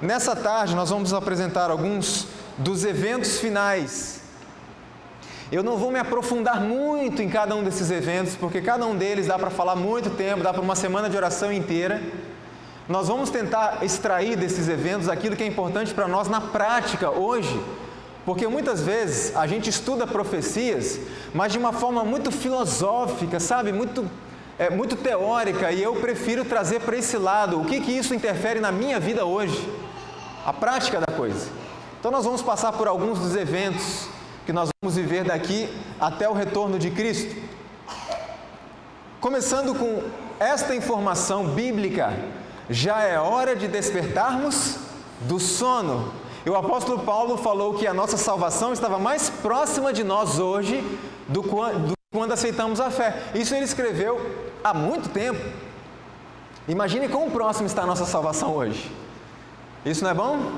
Nessa tarde nós vamos apresentar alguns dos eventos finais. Eu não vou me aprofundar muito em cada um desses eventos, porque cada um deles dá para falar muito tempo, dá para uma semana de oração inteira. Nós vamos tentar extrair desses eventos aquilo que é importante para nós na prática hoje, porque muitas vezes a gente estuda profecias, mas de uma forma muito filosófica, sabe? Muito teórica, e eu prefiro trazer para esse lado o que isso interfere na minha vida hoje, a prática da coisa. Então nós vamos passar por alguns dos eventos que nós vamos viver daqui até o retorno de Cristo. Começando com esta informação bíblica: já é hora de despertarmos do sono. E o apóstolo Paulo falou que a nossa salvação estava mais próxima de nós hoje do quando aceitamos a fé. Isso ele escreveu há muito tempo. Imagine quão próximo está a nossa salvação hoje. Isso não é bom?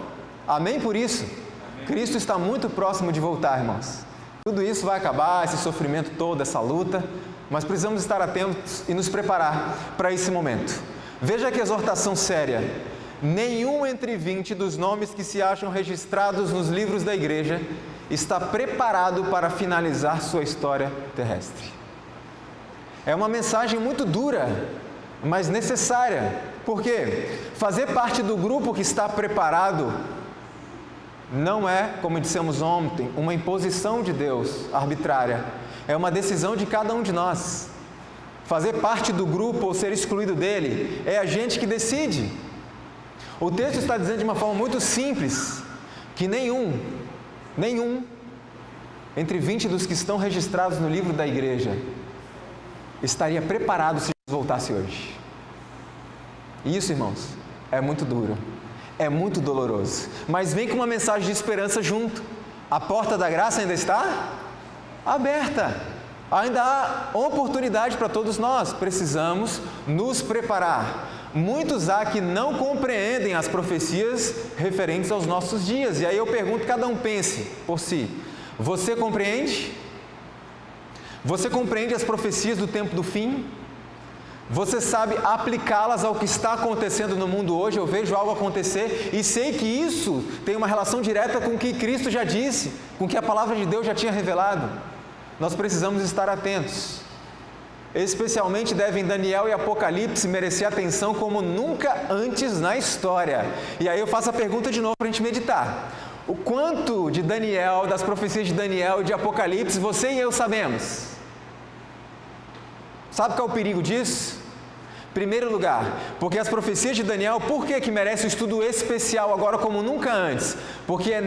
Amém por isso? Amém. Cristo está muito próximo de voltar, irmãos. Tudo isso vai acabar, esse sofrimento todo, essa luta, mas precisamos estar atentos e nos preparar para esse momento. Veja que exortação séria: nenhum entre 20 dos nomes que se acham registrados nos livros da igreja está preparado para finalizar sua história terrestre. É uma mensagem muito dura, mas necessária. Por quê? Fazer parte do grupo que está preparado não é, como dissemos ontem, uma imposição de Deus arbitrária. É uma decisão de cada um de nós. Fazer parte do grupo ou ser excluído dele é a gente que decide. O texto está dizendo de uma forma muito simples que nenhum entre 20 dos que estão registrados no livro da igreja estaria preparado se Jesus voltasse hoje. Isso, irmãos, é muito duro, é muito doloroso, mas vem com uma mensagem de esperança junto. A porta da graça ainda está aberta, ainda há oportunidade para todos nós. Precisamos nos preparar. Muitos há que não compreendem as profecias referentes aos nossos dias, e aí eu pergunto, cada um pense por si: você compreende? Você compreende as profecias do tempo do fim? Você sabe aplicá-las ao que está acontecendo no mundo hoje? Eu vejo algo acontecer e sei que isso tem uma relação direta com o que Cristo já disse, com o que a palavra de Deus já tinha revelado. Nós precisamos estar atentos. Especialmente devem Daniel e Apocalipse merecer atenção como nunca antes na história. E aí eu faço a pergunta de novo para a gente meditar: o quanto de Daniel, das profecias de Daniel e de Apocalipse, você e eu sabemos? Sabe qual é o perigo disso? Primeiro lugar, porque as profecias de Daniel, por que merece um estudo especial agora como nunca antes? Porque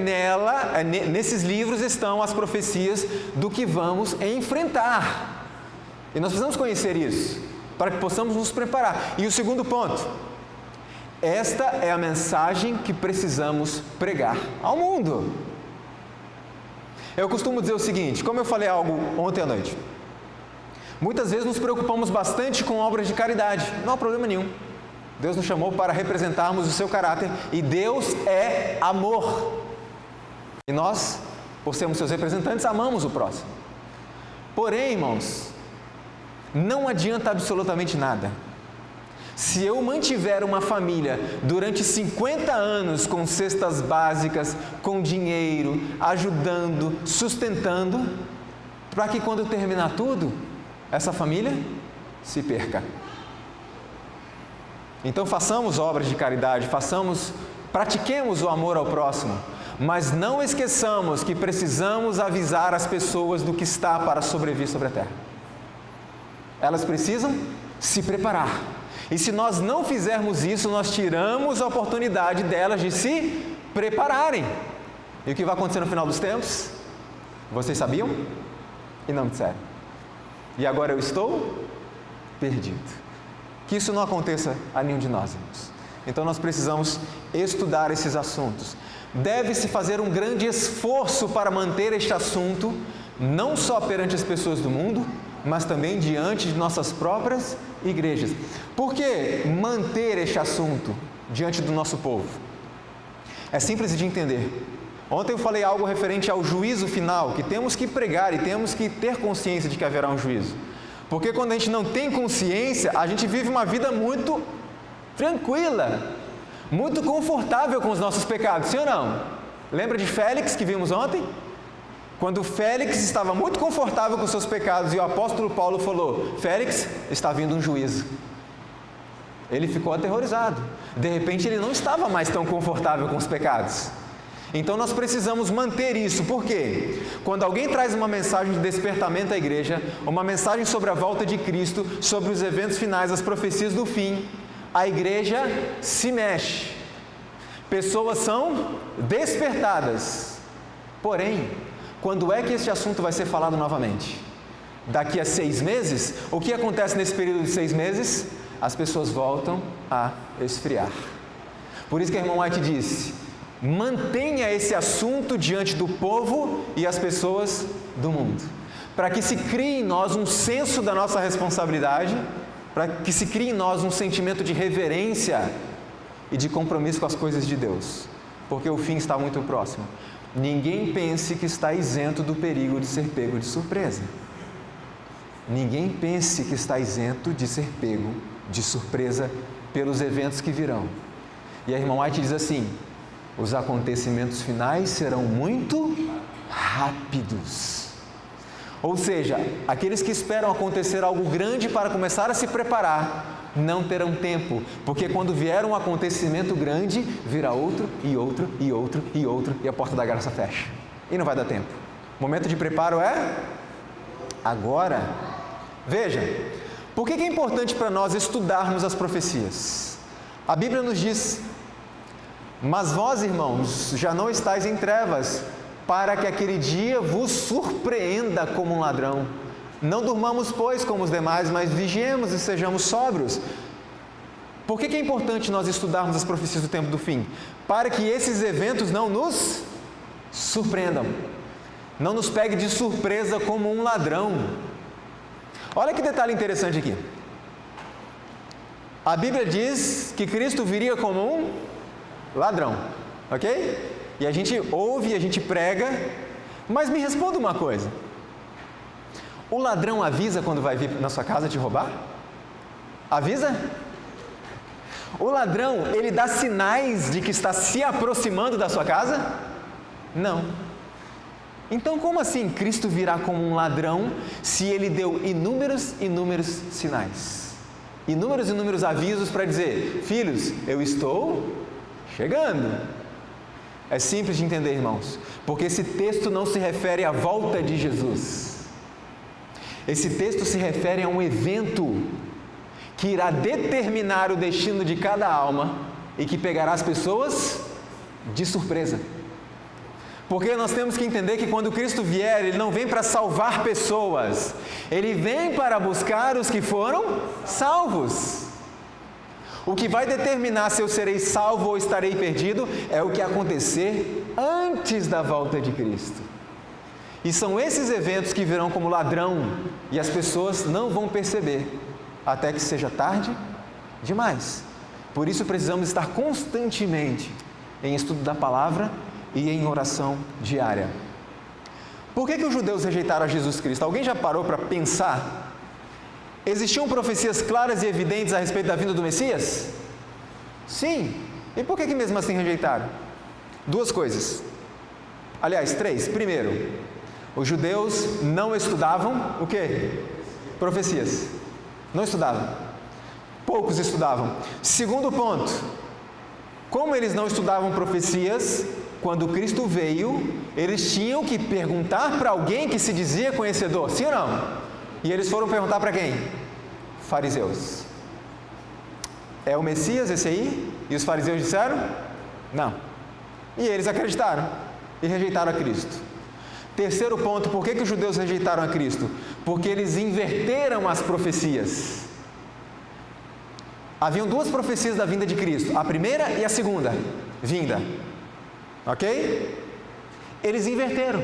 nesses livros estão as profecias do que vamos enfrentar. E nós precisamos conhecer isso, para que possamos nos preparar. E o segundo ponto: esta é a mensagem que precisamos pregar ao mundo. Eu costumo dizer o seguinte, como eu falei algo ontem à noite: muitas vezes nos preocupamos bastante com obras de caridade. Não há problema nenhum. Deus nos chamou para representarmos o seu caráter, e Deus é amor. E nós, por sermos seus representantes, amamos o próximo. Porém, irmãos, não adianta absolutamente nada. Se eu mantiver uma família durante 50 anos com cestas básicas, com dinheiro, ajudando, sustentando, para que quando terminar tudo, essa família se perca. Então façamos obras de caridade, pratiquemos o amor ao próximo, mas não esqueçamos que precisamos avisar as pessoas do que está para sobreviver sobre a terra. Elas precisam se preparar. E se nós não fizermos isso, nós tiramos a oportunidade delas de se prepararem. E o que vai acontecer no final dos tempos? Vocês sabiam? E não me disseram. E agora eu estou perdido. Que isso não aconteça a nenhum de nós, irmãos. Então nós precisamos estudar esses assuntos. Deve-se fazer um grande esforço para manter este assunto, não só perante as pessoas do mundo, mas também diante de nossas próprias igrejas. Por que manter este assunto diante do nosso povo? É simples de entender. Ontem eu falei algo referente ao juízo final, que temos que pregar e temos que ter consciência de que haverá um juízo. Porque quando a gente não tem consciência, a gente vive uma vida muito tranquila, muito confortável com os nossos pecados, sim ou não? Lembra de Félix que vimos ontem? Quando Félix estava muito confortável com os seus pecados e o apóstolo Paulo falou: Félix, está vindo um juízo. Ele ficou aterrorizado. De repente ele não estava mais tão confortável com os pecados. Então nós precisamos manter isso. Por quê? Quando alguém traz uma mensagem de despertamento à igreja, uma mensagem sobre a volta de Cristo, sobre os eventos finais, as profecias do fim, a igreja se mexe. Pessoas são despertadas. Porém, quando é que este assunto vai ser falado novamente? Daqui a 6 meses? O que acontece nesse período de 6 meses? As pessoas voltam a esfriar. Por isso que a irmã White disse: mantenha esse assunto diante do povo e as pessoas do mundo, para que se crie em nós um senso da nossa responsabilidade, para que se crie em nós um sentimento de reverência e de compromisso com as coisas de Deus, porque o fim está muito próximo. Ninguém pense que está isento do perigo de ser pego de surpresa. Ninguém pense que está isento de ser pego de surpresa pelos eventos que virão. E a irmã White diz assim: os acontecimentos finais serão muito rápidos. Ou seja, aqueles que esperam acontecer algo grande para começar a se preparar, não terão tempo, porque quando vier um acontecimento grande, virá outro, e outro, e outro, e outro, e a porta da graça fecha. E não vai dar tempo. O momento de preparo é agora. Veja, por que é importante para nós estudarmos as profecias? A Bíblia nos diz: mas vós, irmãos, já não estáis em trevas, para que aquele dia vos surpreenda como um ladrão. Não durmamos, pois, como os demais, mas vigiemos e sejamos sóbrios. Por que é importante nós estudarmos as profecias do tempo do fim? Para que esses eventos não nos surpreendam, não nos pegue de surpresa como um ladrão. Olha que detalhe interessante aqui. A Bíblia diz que Cristo viria como um ladrão, ok? E a gente ouve, a gente prega, mas me responda uma coisa: o ladrão avisa quando vai vir na sua casa te roubar? Avisa? O ladrão, ele dá sinais de que está se aproximando da sua casa? Não. Então, como assim Cristo virá como um ladrão, se Ele deu inúmeros sinais? Inúmeros avisos para dizer: filhos, eu estou chegando. É simples de entender, irmãos, porque esse texto não se refere à volta de Jesus. Esse texto se refere a um evento que irá determinar o destino de cada alma e que pegará as pessoas de surpresa. Porque nós temos que entender que quando Cristo vier, Ele não vem para salvar pessoas, Ele vem para buscar os que foram salvos. O que vai determinar se eu serei salvo ou estarei perdido é o que acontecer antes da volta de Cristo. E são esses eventos que virão como ladrão e as pessoas não vão perceber até que seja tarde demais. Por isso precisamos estar constantemente em estudo da palavra e em oração diária. Por que os judeus rejeitaram a Jesus Cristo? Alguém já parou para pensar? Existiam profecias claras e evidentes a respeito da vinda do Messias? Sim. E por que mesmo assim rejeitaram? 2 coisas. Aliás, 3. Primeiro, os judeus não estudavam o quê? Profecias. Não estudavam. Poucos estudavam. Segundo ponto, como eles não estudavam profecias, quando Cristo veio, eles tinham que perguntar para alguém que se dizia conhecedor, sim ou não? E eles foram perguntar para quem? Fariseus. É o Messias esse aí? E os fariseus disseram? Não. E eles acreditaram e rejeitaram a Cristo. Terceiro ponto, por que os judeus rejeitaram a Cristo? Porque eles inverteram as profecias. Haviam 2 profecias da vinda de Cristo, a primeira e a segunda vinda. Ok? Eles inverteram.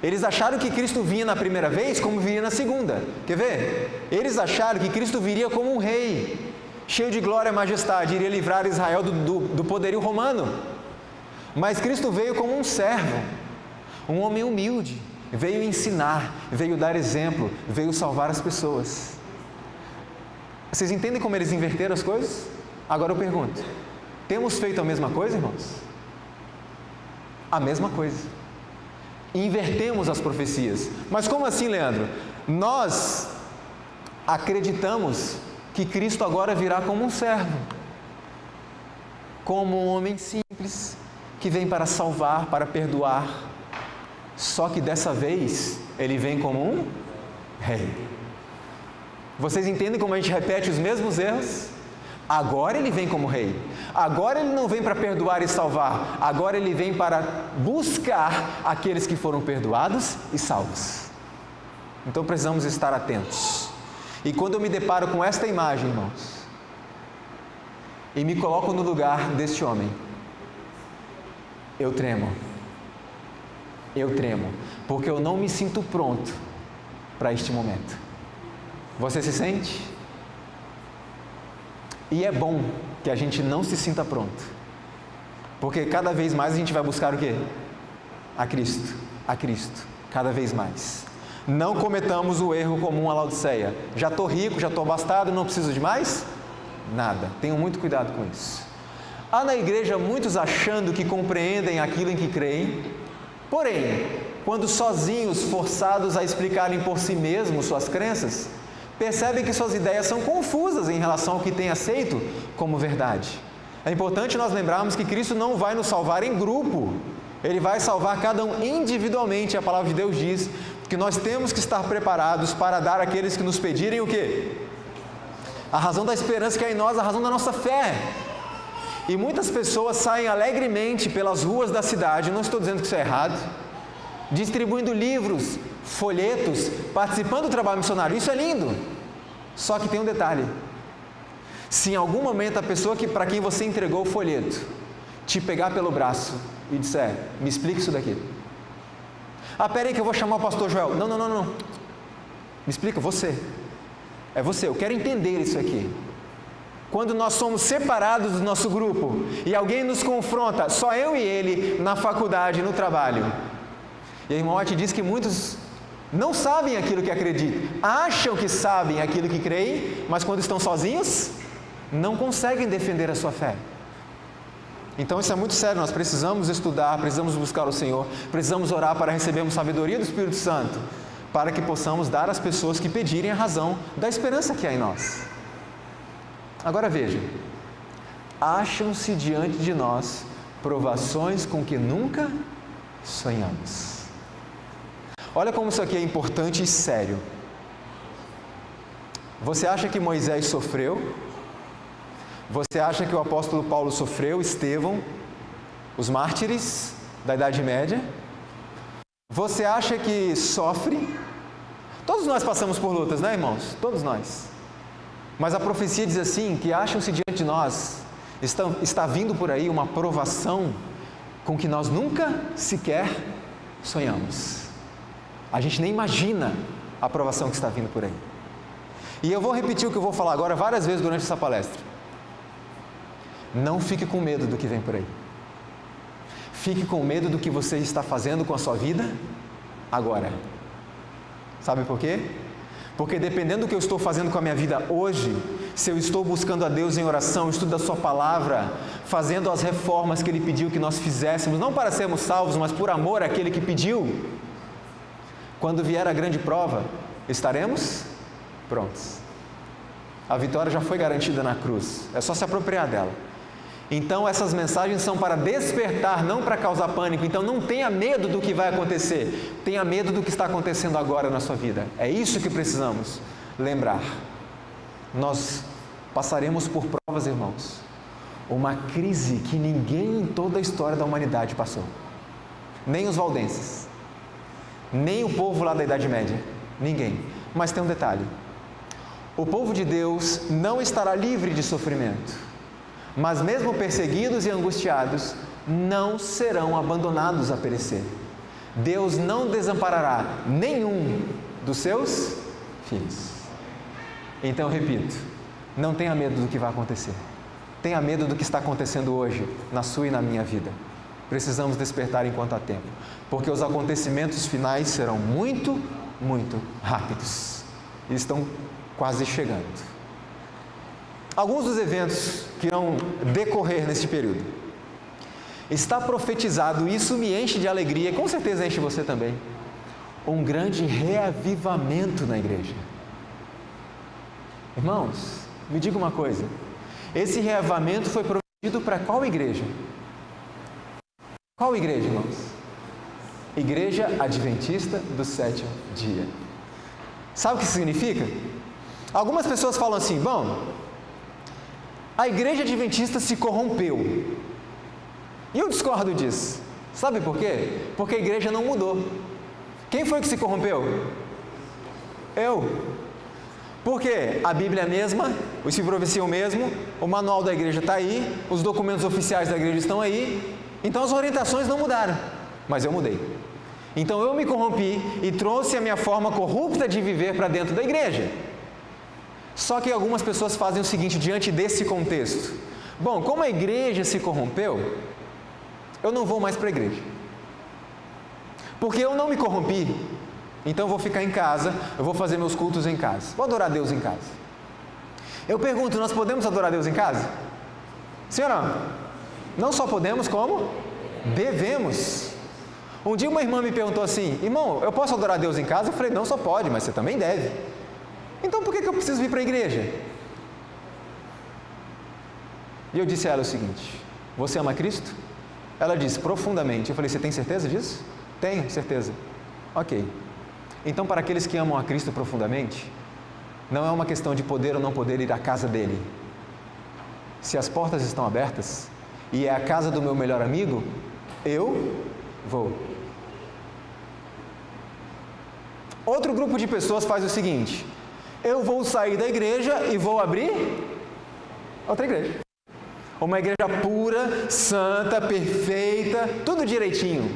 Eles acharam que Cristo vinha na primeira vez como viria na segunda. Quer ver? Eles acharam que Cristo viria como um rei, cheio de glória e majestade, iria livrar Israel do poderio romano. Mas Cristo veio como um servo, um homem humilde, veio ensinar, veio dar exemplo, veio salvar as pessoas. Vocês entendem como eles inverteram as coisas? Agora eu pergunto: Temos feito a mesma coisa, irmãos? A mesma coisa. Invertemos as profecias. Mas como assim, Leandro? Nós acreditamos que Cristo agora virá como um servo, como um homem simples, que vem para salvar, para perdoar. Só que dessa vez, Ele vem como um rei. Vocês entendem como a gente repete os mesmos erros? Agora Ele vem como rei. Agora Ele não vem para perdoar e salvar. Agora Ele vem para buscar aqueles que foram perdoados e salvos. Então precisamos estar atentos. E quando eu me deparo com esta imagem, irmãos, e me coloco no lugar deste homem, eu tremo, porque eu não me sinto pronto para este momento. Você se sente? E é bom que a gente não se sinta pronto, porque cada vez mais a gente vai buscar o quê? A Cristo, cada vez mais. Não cometamos o erro comum à Laodiceia. Já estou rico, já estou abastado, não preciso de mais? Nada. Tenham muito cuidado com isso. Há na igreja muitos achando que compreendem aquilo em que creem, porém, quando sozinhos, forçados a explicarem por si mesmos suas crenças, percebem que suas ideias são confusas em relação ao que têm aceito como verdade. É importante nós lembrarmos que Cristo não vai nos salvar em grupo, Ele vai salvar cada um individualmente. A palavra de Deus diz que nós temos que estar preparados para dar àqueles que nos pedirem o quê? A razão da esperança que há em nós, a razão da nossa fé. E muitas pessoas saem alegremente pelas ruas da cidade, não estou dizendo que isso é errado, distribuindo livros, folhetos, participando do trabalho missionário. Isso é lindo. Só que tem um detalhe: se em algum momento a pessoa para quem você entregou o folheto te pegar pelo braço e disser, me explica isso daqui. Ah, peraí que eu vou chamar o pastor Joel. Não. Me explica, você. É você, eu quero entender isso aqui. Quando nós somos separados do nosso grupo e alguém nos confronta, só eu e ele, na faculdade, no trabalho. E a irmã White diz que muitos não sabem aquilo que acreditam, acham que sabem aquilo que creem, mas quando estão sozinhos, não conseguem defender a sua fé. Então isso é muito sério, nós precisamos estudar, precisamos buscar o Senhor, precisamos orar para recebermos sabedoria do Espírito Santo, para que possamos dar às pessoas que pedirem a razão da esperança que há em nós. Agora veja, acham-se diante de nós provações com que nunca sonhamos. Olha como isso aqui é importante e sério. Você acha que Moisés sofreu? Você acha que o apóstolo Paulo sofreu, Estevão, os mártires da Idade Média? Você acha que sofre? Todos nós passamos por lutas, né, irmãos? Todos nós. Mas a profecia diz assim, que acham-se diante de nós, está vindo por aí uma provação com que nós nunca sequer sonhamos. A gente nem imagina a provação que está vindo por aí. E eu vou repetir o que eu vou falar agora várias vezes durante essa palestra. Não fique com medo do que vem por aí. Fique com medo do que você está fazendo com a sua vida agora. Sabe por quê? Porque dependendo do que eu estou fazendo com a minha vida hoje, se eu estou buscando a Deus em oração, estudo da sua palavra, fazendo as reformas que Ele pediu que nós fizéssemos, não para sermos salvos, mas por amor àquele que pediu, quando vier a grande prova, estaremos prontos. A vitória já foi garantida na cruz, é só se apropriar dela. Então essas mensagens são para despertar, não para causar pânico. Então não tenha medo do que vai acontecer, tenha medo do que está acontecendo agora na sua vida. É isso que precisamos lembrar. Nós passaremos por provas, irmãos, uma crise que ninguém em toda a história da humanidade passou. Nem os valdenses, nem o povo lá da Idade Média, ninguém. Mas tem um detalhe: o povo de Deus não estará livre de sofrimento. Mas mesmo perseguidos e angustiados, não serão abandonados a perecer. Deus não desamparará nenhum dos seus filhos. Então, repito, não tenha medo do que vai acontecer. Tenha medo do que está acontecendo hoje, na sua e na minha vida. Precisamos despertar enquanto há tempo, porque os acontecimentos finais serão muito, muito rápidos. E estão quase chegando. Alguns dos eventos que irão decorrer neste período. Está profetizado, isso me enche de alegria, com certeza enche você também, um grande reavivamento na igreja. Irmãos, me diga uma coisa, esse reavivamento foi prometido para qual igreja? Qual igreja, irmãos? Igreja Adventista do Sétimo Dia. Sabe o que isso significa? Algumas pessoas falam assim, bom, a Igreja Adventista se corrompeu. E eu discordo disso. Sabe por quê? Porque a igreja não mudou. Quem foi que se corrompeu? Eu. Porque a Bíblia é a mesma, o Espírito de Profecia é o mesmo, o manual da igreja está aí, os documentos oficiais da igreja estão aí, então as orientações não mudaram, mas eu mudei. Então eu me corrompi e trouxe a minha forma corrupta de viver para dentro da igreja. Só que algumas pessoas fazem o seguinte diante desse contexto. Bom, como a igreja se corrompeu, eu não vou mais para a igreja. Porque eu não me corrompi, então eu vou ficar em casa, eu vou fazer meus cultos em casa. Vou adorar Deus em casa. Eu pergunto, nós podemos adorar Deus em casa? Sim ou não? Não só podemos, como devemos. Um dia uma irmã me perguntou assim, irmão, eu posso adorar Deus em casa? Eu falei, não só pode, mas você também deve. Então por que eu preciso vir para a igreja? E eu disse a ela o seguinte, você ama Cristo? Ela disse, profundamente. Eu falei, você tem certeza disso? Tenho, certeza. Ok. Então para aqueles que amam a Cristo profundamente, não é uma questão de poder ou não poder ir à casa dele. Se as portas estão abertas, e é a casa do meu melhor amigo, eu vou. Outro grupo de pessoas faz o seguinte, eu vou sair da igreja e vou abrir outra igreja. Uma igreja pura, santa, perfeita, tudo direitinho.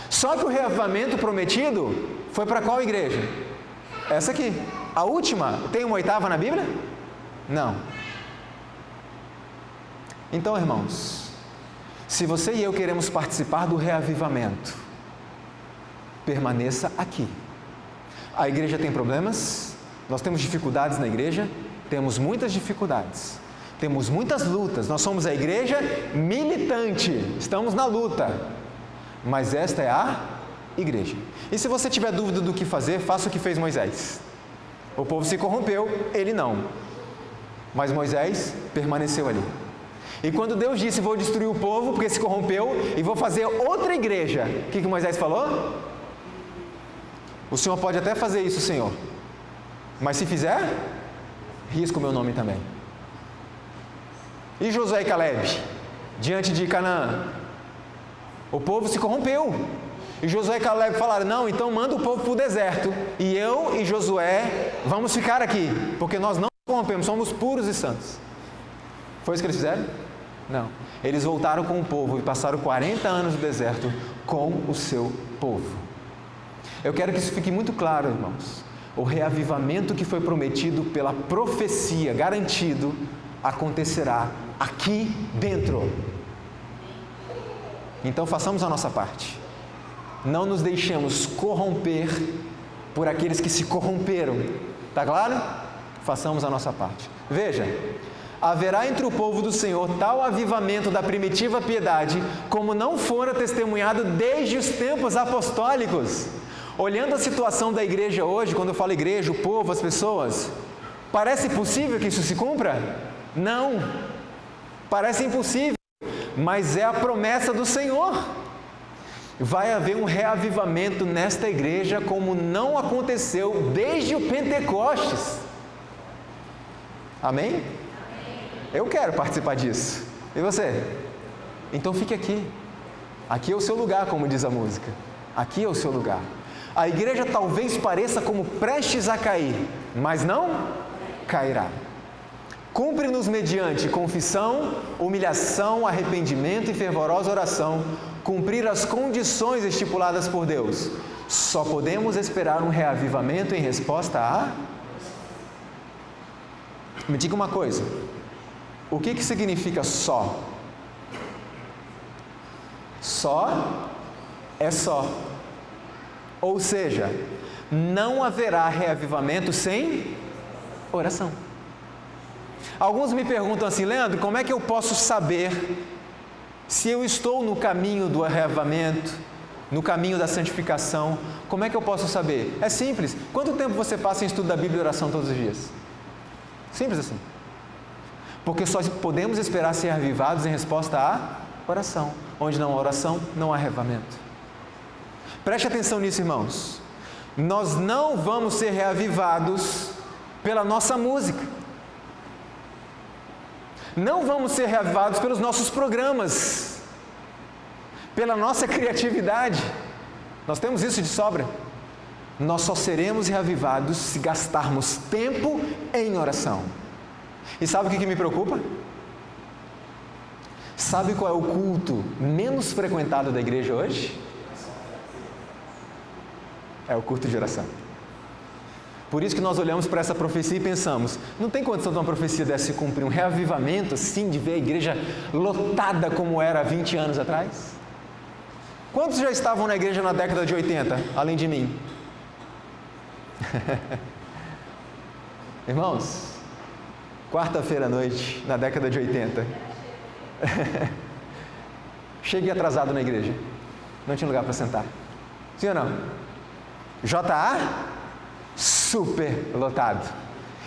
Só que o reavivamento prometido foi para qual igreja? Essa aqui. A última, tem uma oitava na Bíblia? Não. Então, irmãos, se você e eu queremos participar do reavivamento, permaneça aqui. A igreja tem problemas, nós temos dificuldades na igreja, temos muitas dificuldades, temos muitas lutas, nós somos a igreja militante, estamos na luta, mas esta é a igreja. E se você tiver dúvida do que fazer, faça o que fez Moisés. O povo se corrompeu, ele não, mas Moisés permaneceu ali. E quando Deus disse, vou destruir o povo porque se corrompeu e vou fazer outra igreja, o que Moisés falou? O Senhor pode até fazer isso, Senhor, mas se fizer, risca o meu nome também. E Josué e Caleb, diante de Canaã, o povo se corrompeu. E Josué e Caleb falaram, não, então manda o povo para o deserto, e eu e Josué vamos ficar aqui, porque nós não nos corrompemos, somos puros e santos. Foi isso que eles fizeram? Não. Eles voltaram com o povo e passaram 40 anos no deserto com o seu povo. Eu quero que isso fique muito claro, irmãos. O reavivamento que foi prometido pela profecia, garantido, acontecerá aqui dentro. Então façamos a nossa parte. Não nos deixemos corromper por aqueles que se corromperam. Está claro? Façamos a nossa parte. Veja, haverá entre o povo do Senhor tal avivamento da primitiva piedade, como não fora testemunhado desde os tempos apostólicos. Olhando a situação da igreja hoje, quando eu falo igreja, o povo, as pessoas, parece possível que isso se cumpra? Não, parece impossível, mas é a promessa do Senhor. Vai haver um reavivamento nesta igreja como não aconteceu desde o Pentecostes. Amém? Eu quero participar disso. E você? Então fique aqui. Aqui é o seu lugar, como diz a música. Aqui é o seu lugar. A igreja talvez pareça como prestes a cair, mas não cairá. Cumpre-nos mediante confissão, humilhação, arrependimento e fervorosa oração, cumprir as condições estipuladas por Deus. Só podemos esperar um reavivamento em resposta a... Me diga uma coisa, o que significa só? Só é só. Ou seja, não haverá reavivamento sem oração. Alguns me perguntam assim: Leandro, como é que eu posso saber se eu estou no caminho do arreavamento, no caminho da santificação? Como é que eu posso saber? É simples. Quanto tempo você passa em estudo da Bíblia e oração todos os dias? Simples assim. Porque só podemos esperar ser reavivados em resposta à oração. Onde não há oração, não há arreavamento. Preste atenção nisso, irmãos. Nós não vamos ser reavivados pela nossa música. Não vamos ser reavivados pelos nossos programas, pela nossa criatividade. Nós temos isso de sobra. Nós só seremos reavivados se gastarmos tempo em oração. E sabe o que me preocupa? Sabe qual é o culto menos frequentado da igreja hoje? É o culto de oração. Por isso que nós olhamos para essa profecia e pensamos: não tem condição de uma profecia dessa se cumprir, um reavivamento assim, de ver a igreja lotada como era há 20 anos atrás? Quantos já estavam na igreja na década de 80, além de mim? Irmãos, quarta-feira à noite, na década de 80, cheguei atrasado na igreja, não tinha lugar para sentar. Sim ou não? JA? Super lotado.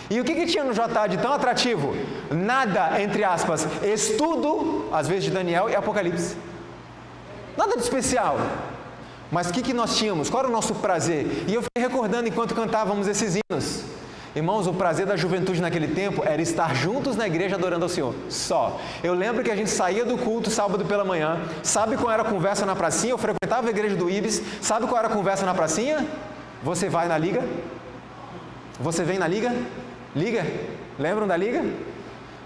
E o que tinha no JA de tão atrativo? Nada, entre aspas, estudo, às vezes de Daniel e Apocalipse. Nada de especial. Mas o que nós tínhamos? Qual era o nosso prazer? E eu fiquei recordando enquanto cantávamos esses hinos. Irmãos, o prazer da juventude naquele tempo era estar juntos na igreja adorando ao Senhor. Só. Eu lembro que a gente saía do culto sábado pela manhã. Sabe qual era a conversa na pracinha? Eu frequentava a igreja do Ibis. Sabe qual era a conversa na pracinha? Você vai na liga? Você vem na liga? Liga? Lembram da liga?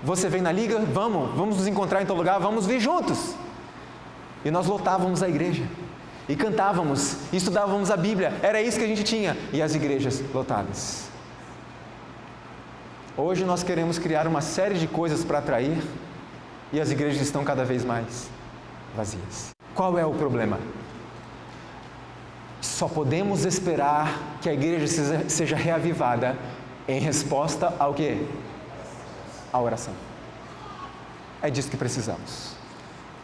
Você vem na liga? Vamos nos encontrar em todo lugar, vamos vir juntos. E nós lotávamos a igreja. E cantávamos, e estudávamos a Bíblia. Era isso que a gente tinha. E as igrejas lotadas. Hoje nós queremos criar uma série de coisas para atrair, e as igrejas estão cada vez mais vazias. Qual é o problema? Só podemos esperar que a igreja seja reavivada em resposta ao quê? À oração. É disso que precisamos.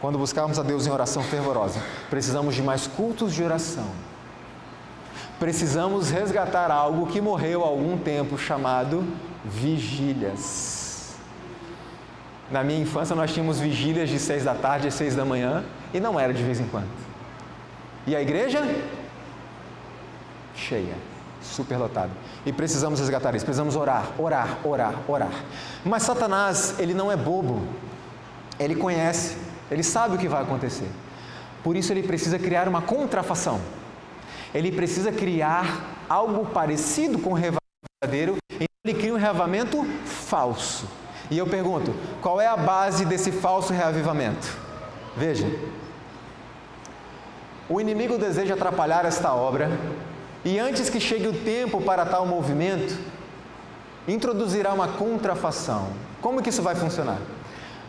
Quando buscarmos a Deus em oração fervorosa, precisamos de mais cultos de oração. Precisamos resgatar algo que morreu há algum tempo, chamado vigílias. Na minha infância nós tínhamos vigílias de 6 da tarde às 6 da manhã, e não era de vez em quando. E a igreja? Cheia, superlotada. E precisamos resgatar isso, precisamos orar. Mas Satanás, ele não é bobo. Ele conhece, ele sabe o que vai acontecer. Por isso ele precisa criar uma contrafação. Ele precisa criar algo parecido com o reavivamento verdadeiro, então ele cria um reavivamento falso. E eu pergunto, qual é a base desse falso reavivamento? Veja, o inimigo deseja atrapalhar esta obra, e antes que chegue o tempo para tal movimento, introduzirá uma contrafação. Como que isso vai funcionar?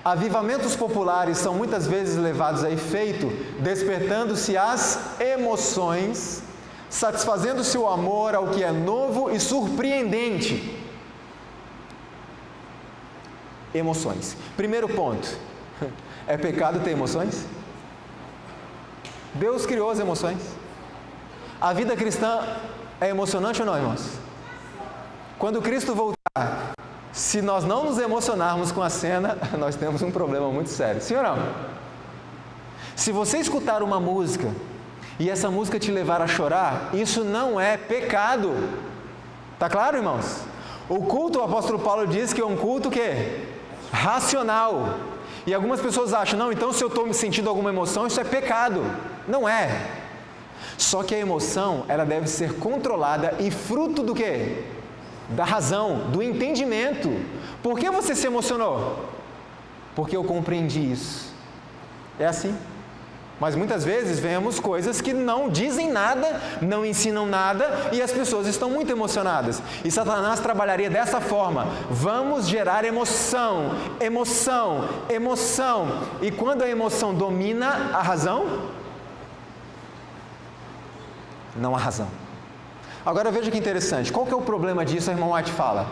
Avivamentos populares são muitas vezes levados a efeito, despertando-se as emoções, satisfazendo-se o amor ao que é novo e surpreendente. Emoções. Primeiro ponto, é pecado ter emoções? Deus criou as emoções. A vida cristã é emocionante ou não, irmãos? Quando Cristo voltar, se nós não nos emocionarmos com a cena, nós temos um problema muito sério. Sim ou não? Se você escutar uma música e essa música te levar a chorar, isso não é pecado. Tá claro, irmãos? O culto, o apóstolo Paulo diz que é um culto que racional. E algumas pessoas acham, não, então se eu estou me sentindo alguma emoção, isso é pecado. Não é. Só que a emoção, ela deve ser controlada e fruto do quê? Da razão, do entendimento. Por que você se emocionou? Porque eu compreendi isso. É assim. Mas muitas vezes vemos coisas que não dizem nada, não ensinam nada, e as pessoas estão muito emocionadas. E Satanás trabalharia dessa forma: vamos gerar emoção. E quando a emoção domina a razão, não há razão. Agora veja que interessante, qual que é o problema disso? A irmã White fala: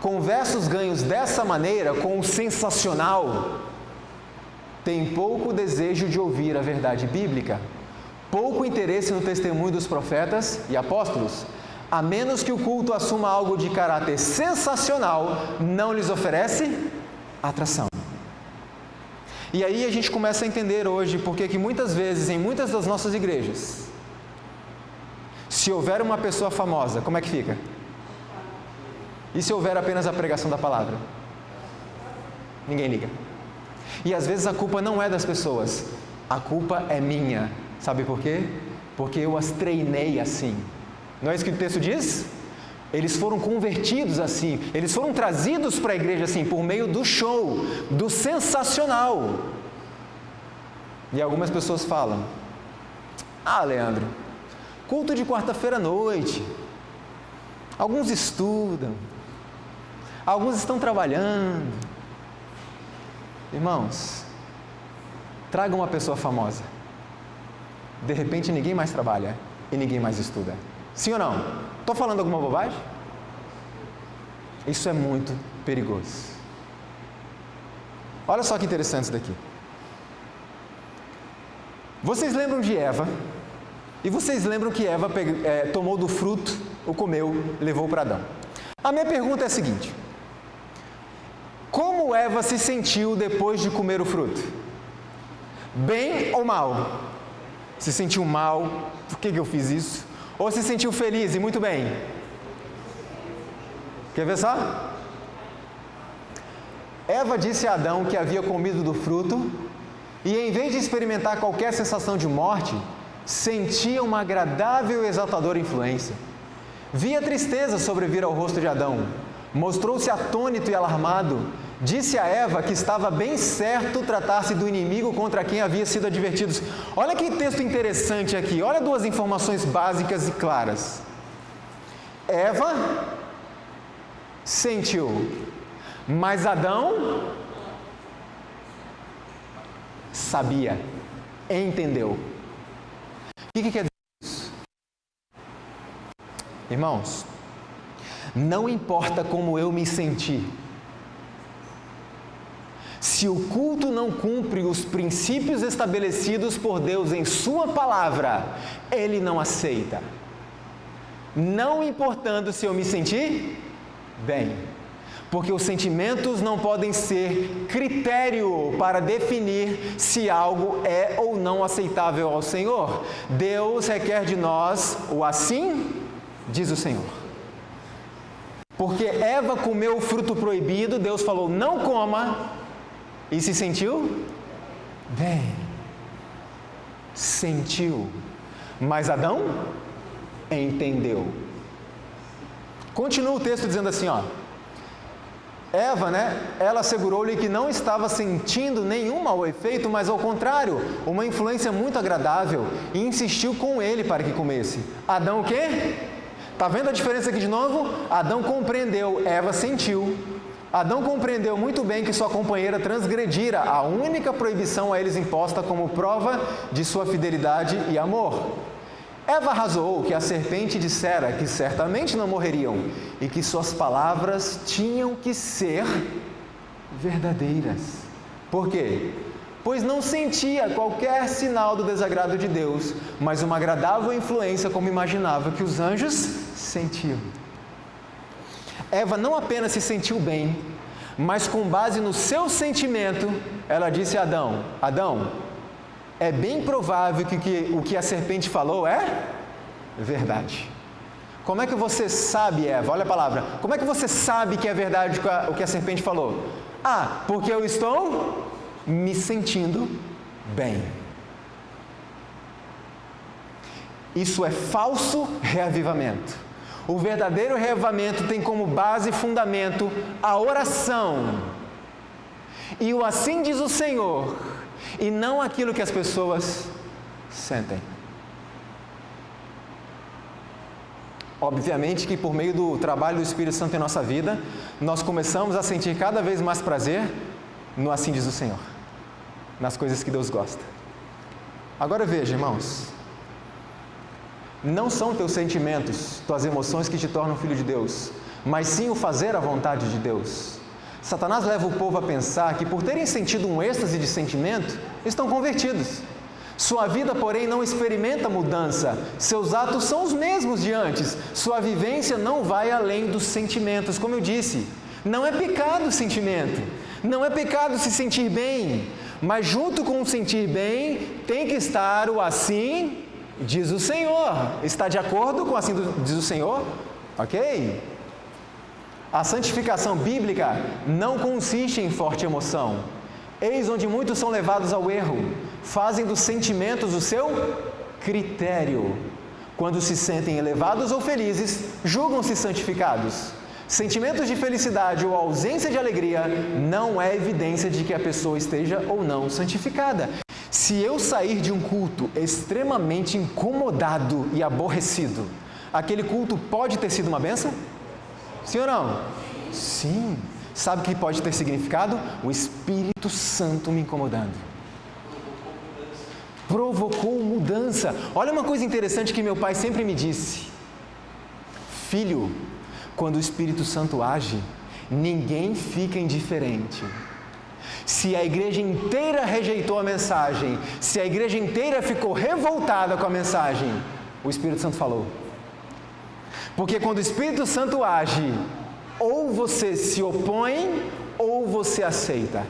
conversos ganhos dessa maneira, com o sensacional, têm pouco desejo de ouvir a verdade bíblica, pouco interesse no testemunho dos profetas e apóstolos, a menos que o culto assuma algo de caráter sensacional, não lhes oferece atração. E aí a gente começa a entender hoje porque que muitas vezes, em muitas das nossas igrejas, se houver uma pessoa famosa, como é que fica? E se houver apenas a pregação da palavra? Ninguém liga. E às vezes a culpa não é das pessoas, a culpa é minha. Sabe por quê? Porque eu as treinei assim. Não é isso que o texto diz? Eles foram convertidos assim, eles foram trazidos para a igreja assim, por meio do show, do sensacional. E algumas pessoas falam: ah, Leandro, culto de quarta-feira à noite, alguns estudam, alguns estão trabalhando. Irmãos, traga uma pessoa famosa, de repente ninguém mais trabalha e ninguém mais estuda. Sim ou não? Estou falando alguma bobagem? Isso é muito perigoso. Olha só que interessante isso daqui. Vocês lembram de Eva? E vocês lembram que Eva tomou do fruto, o comeu, levou para Adão. A minha pergunta é a seguinte: como Eva se sentiu depois de comer o fruto? Bem ou mal? Se sentiu mal? Por que eu fiz isso? Ou se sentiu feliz e muito bem? Quer ver só? Eva disse a Adão que havia comido do fruto e, em vez de experimentar qualquer sensação de morte, sentia uma agradável e exaltadora influência. Via tristeza sobrevir ao rosto de Adão, mostrou-se atônito e alarmado, disse a Eva que estava bem certo tratar-se do inimigo contra quem havia sido advertidos. Olha que texto interessante aqui, olha duas informações básicas e claras. Eva sentiu, mas Adão sabia, entendeu. O que quer dizer isso? Irmãos, não importa como eu me senti, se o culto não cumpre os princípios estabelecidos por Deus em Sua palavra, Ele não aceita. Não importando se eu me senti bem, porque os sentimentos não podem ser critério para definir se algo é ou não aceitável ao Senhor. Deus requer de nós o assim, diz o Senhor. Porque Eva comeu o fruto proibido, Deus falou: não coma. E se sentiu bem. Sentiu. Mas Adão entendeu. Continua o texto dizendo assim, ó. Eva, ela assegurou-lhe que não estava sentindo nenhum mau efeito, mas ao contrário, uma influência muito agradável, e insistiu com ele para que comesse. Adão o quê? Está vendo a diferença aqui de novo? Adão compreendeu, Eva sentiu. Adão compreendeu muito bem que sua companheira transgredira a única proibição a eles imposta como prova de sua fidelidade e amor. Eva razoou que a serpente dissera que certamente não morreriam e que suas palavras tinham que ser verdadeiras. Por quê? Pois não sentia qualquer sinal do desagrado de Deus, mas uma agradável influência como imaginava que os anjos sentiam. Eva não apenas se sentiu bem, mas com base no seu sentimento, ela disse a Adão: Adão, é bem provável que o que a serpente falou é verdade. Como é que você sabe, Eva? Olha a palavra. Como é que você sabe que é verdade o que a serpente falou? Ah, porque eu estou me sentindo bem. Isso é falso reavivamento. O verdadeiro reavivamento tem como base e fundamento a oração. E o assim diz o Senhor, e não aquilo que as pessoas sentem. Obviamente que por meio do trabalho do Espírito Santo em nossa vida, nós começamos a sentir cada vez mais prazer no assim diz o Senhor, nas coisas que Deus gosta. Agora veja, irmãos, não são teus sentimentos, tuas emoções que te tornam filho de Deus, mas sim o fazer a vontade de Deus. Satanás leva o povo a pensar que, por terem sentido um êxtase de sentimento, estão convertidos. Sua vida, porém, não experimenta mudança. Seus atos são os mesmos de antes. Sua vivência não vai além dos sentimentos. Como eu disse, não é pecado o sentimento. Não é pecado se sentir bem. Mas junto com o sentir bem, tem que estar o assim diz o Senhor. Está de acordo com assim diz o Senhor? Ok? A santificação bíblica não consiste em forte emoção. Eis onde muitos são levados ao erro. Fazem dos sentimentos o seu critério. Quando se sentem elevados ou felizes, julgam-se santificados. Sentimentos de felicidade ou ausência de alegria não é evidência de que a pessoa esteja ou não santificada. Se eu sair de um culto extremamente incomodado e aborrecido, aquele culto pode ter sido uma bênção? Sim ou não? Sim. Sabe o que pode ter significado? O Espírito Santo me incomodando. Provocou mudança. Olha uma coisa interessante que meu pai sempre me disse. Filho, quando o Espírito Santo age, ninguém fica indiferente. Se a igreja inteira rejeitou a mensagem, se a igreja inteira ficou revoltada com a mensagem, o Espírito Santo falou. Porque quando o Espírito Santo age, ou você se opõe, ou você aceita.